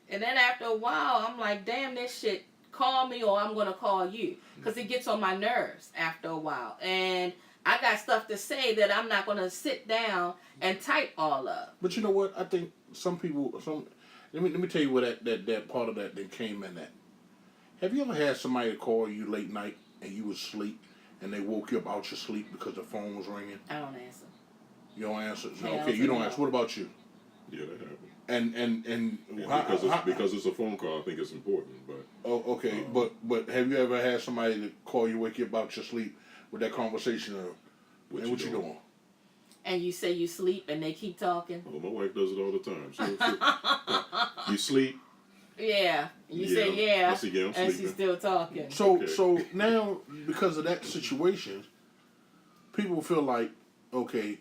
and then after a while, I'm like, damn, this shit, call me or I'm gonna call you, because it gets on my nerves after a while, and I got stuff to say that I'm not gonna sit down and type all up. But you know what? I think some people. Let me tell you where that part of that came in at. Have you ever had somebody call you late night and you was asleep and they woke you up out your sleep because the phone was ringing? I don't answer. You don't answer. Yeah, Okay, I'll you don't say answer. no. What about you? Yeah, that happened. And And because it's a phone call, I think it's important. But okay, but have you ever had somebody to call you, wake you up out your sleep with that conversation of, what you doing? And you say you sleep and they keep talking. Oh, my wife does it all the time. You sleep. Yeah. You Yeah. say yeah, I say, yeah, I'm and she's sleeping. still talking. So now because of that situation, people feel like, okay,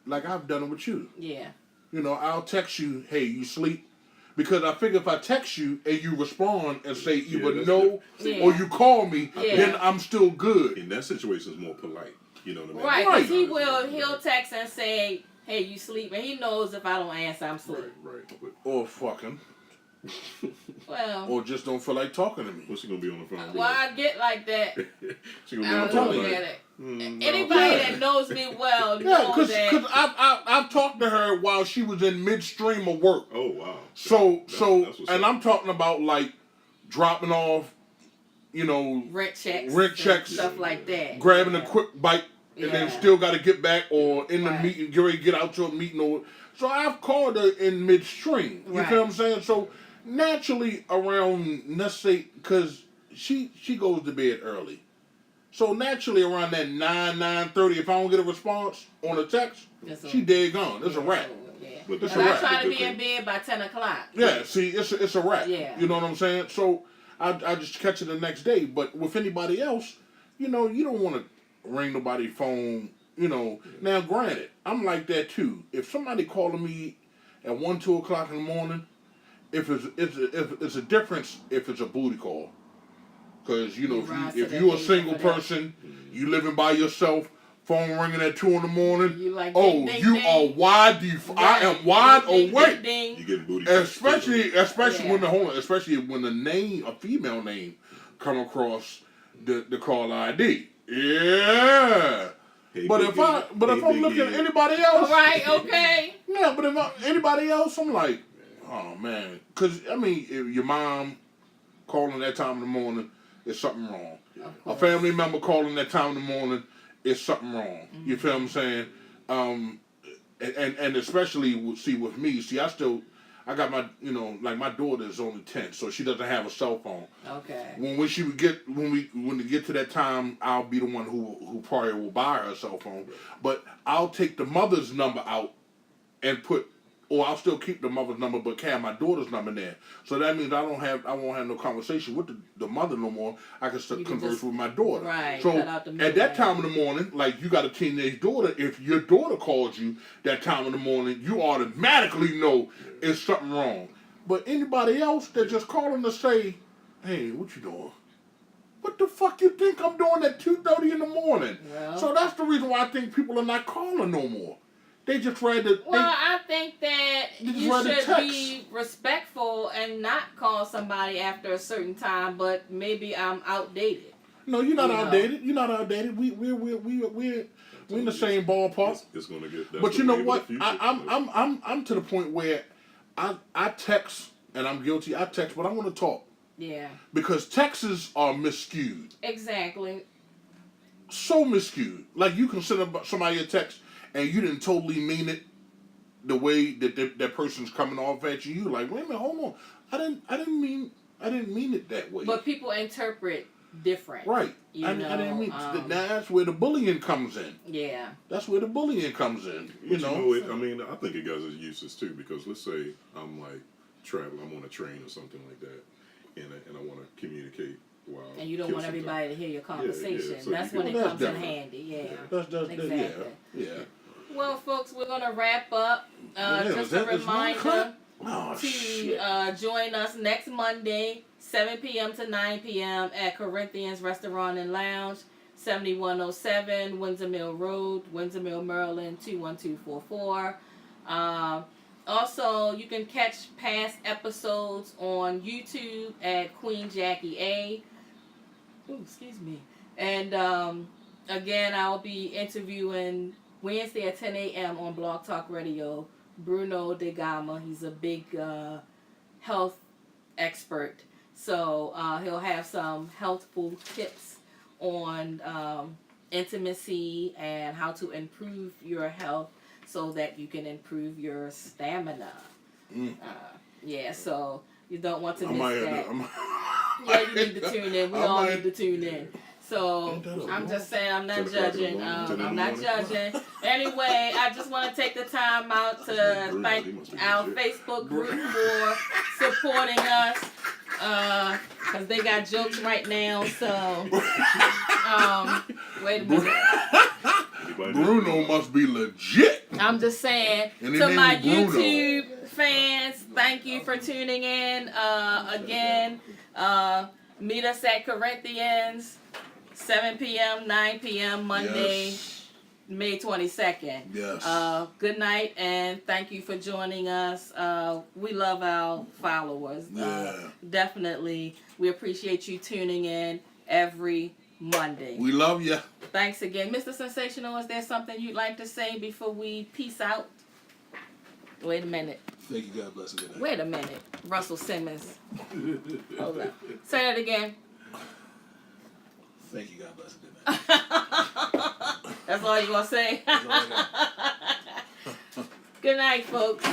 like I've done it with you. Yeah. You know, I'll text you, hey, you sleep? Because I figure if I text you and you respond and say either that's no different. or Yeah. you call me, Yeah. then I'm still good. In that situation, it's more polite. You know what I mean? Right, Right. because he'll text and say, hey, you sleep, and he knows if I don't answer, I'm asleep. Right. But Or fucking. Well, Or just don't feel like talking to me. what's she gonna be on the phone? why I get like that, She gonna be I on the don't phone look like, at it. no. Anybody Yeah. that knows me well Yeah, knows because that. I've talked to her while she was in midstream of work. Oh wow. So That's what's and up. I'm talking about like dropping off, you know, Rent checks, Rent and checks. stuff like that. grabbing Yeah. a quick bite and then Yeah. still got to get back or in the Right. meeting, get ready to get out to a meeting. Or so I've called her in midstream. You Right. feel what I'm saying? So naturally around, let's say, because she goes to bed early. So naturally around that 9:30, if I don't get a response on a text, That's she all. dead gone. It's a Yeah, wrap. so, yeah. But It's But a I wrap. try to The be good in bed by 10 o'clock. Yeah, see, it's a wrap. Yeah. You know what I'm saying? So I just catch it the next day. But with anybody else, you know, you don't want to ring nobody's phone. You know. Now, granted, I'm like that too. If somebody calling me at 1, 2 o'clock in the morning, if it's a difference if it's a booty call, because you know You rise to if the you're a occasion single for that. person, you living by yourself, phone ringing at 2 in the morning. You like Oh, ding, ding, you ding. are wide. I am wide Ding, ding, awake. ding, You ding. getting booty texts, Especially too. when Yeah. especially when the name, a female name, come across the call ID. Yeah. Hey, But big if head. I'm Hey, big looking at head. anybody else, Right, okay. yeah. But if anybody else, I'm like, oh man, because I mean, if your mom calling that time in the morning, is something wrong. Of A course. family member calling that time in the morning, is something wrong. You Mm-hmm. feel what I'm saying? And especially with me, I got my, you know, like my daughter is only 10, so she doesn't have a cell phone. Okay. When we get to that time, I'll be the one who probably will buy her a cell phone. But I'll take the mother's number out and I'll still keep the mother's number, but have my daughter's number there. So that means I won't have no conversation with the mother no more. I can still You can converse just- with my daughter. right, So cut out the at that middleman. time in the morning, like you got a teenage daughter, if your daughter calls you that time in the morning, you automatically know it's something wrong. But anybody else that just calling to say, hey, what you doing? What the fuck you think I'm doing at 2:30 in the morning? Well, So that's the reason why I think people are not calling no more. They just rather. well, I think that You just you rather should text. be respectful and not call somebody after a certain time, but maybe I'm outdated. No, you're not You know. outdated. You're not outdated. We're in the same ballpark. It's going to get. That's But the you know wave of what? the future. I'm to the point where I text and I'm guilty. I text, but I want to talk Yeah, because texts are miscued. exactly. So miscued. Like you can send somebody a text and you didn't totally mean it the way that person's coming off at you. You're like, wait a minute, hold on. I didn't mean it that way. But people interpret different. Right. You I know, didn't mean that's where the bullying comes in. Yeah. That's where the bullying comes in. You But know. I mean, I think it got its uses too, because let's say I'm like traveling, I'm on a train or something like that, and I want to communicate while. And you don't kill want some everybody to hear your conversation. so That's you when can- it Well, comes that's in different. handy. Yeah. That's Exactly. yeah. Well, folks, we're gonna wrap up. Yeah, Just is a that- is 1 o'clock? reminder Oh to shit. join us next Monday, 7 p.m. to 9 p.m. at Corinthians Restaurant and Lounge, 7107 Windsor Mill Road, Windsor Mill, Maryland, 21244. Also, you can catch past episodes on YouTube at Queen Jackie A. Ooh, excuse me. And again, I'll be interviewing Wednesday at 10 a.m. on Blog Talk Radio, Bruno De Gama. He's a big health expert. So he'll have some healthful tips on intimacy and how to improve your health so that you can improve your stamina. Yeah, so you don't want to I miss might that. have to, Yeah, you need to tune in. We I all might- need to tune in. So Ain't that a I'm lot? just saying, I'm not 10 o'clock in the judging. morning, 10 in I'm the not morning. judging. Anyway, I just want to take the time out to Bruno, thank he must be our legit. Facebook group for supporting us. Cause they got jokes right now. So, wait a minute. Anybody Bruno must be legit. I'm just saying And his to name my is Bruno. YouTube fans, thank you for tuning in. Again, meet us at Corinthians, 7 p.m., 9 p.m. Monday, Yes. May 22nd. Yes. Good night and thank you for joining us. We love our followers. Yeah. Definitely. We appreciate you tuning in every Monday. We love you. Thanks again. Mr. Sensational, is there something you'd like to say before we peace out? Wait a minute. Thank you. God bless. Good night. Wait a minute. Russell Simmons. Hold up. Say that again. Thank you. God bless. Good night. That's all you gonna say? That's all I got. Good night, folks.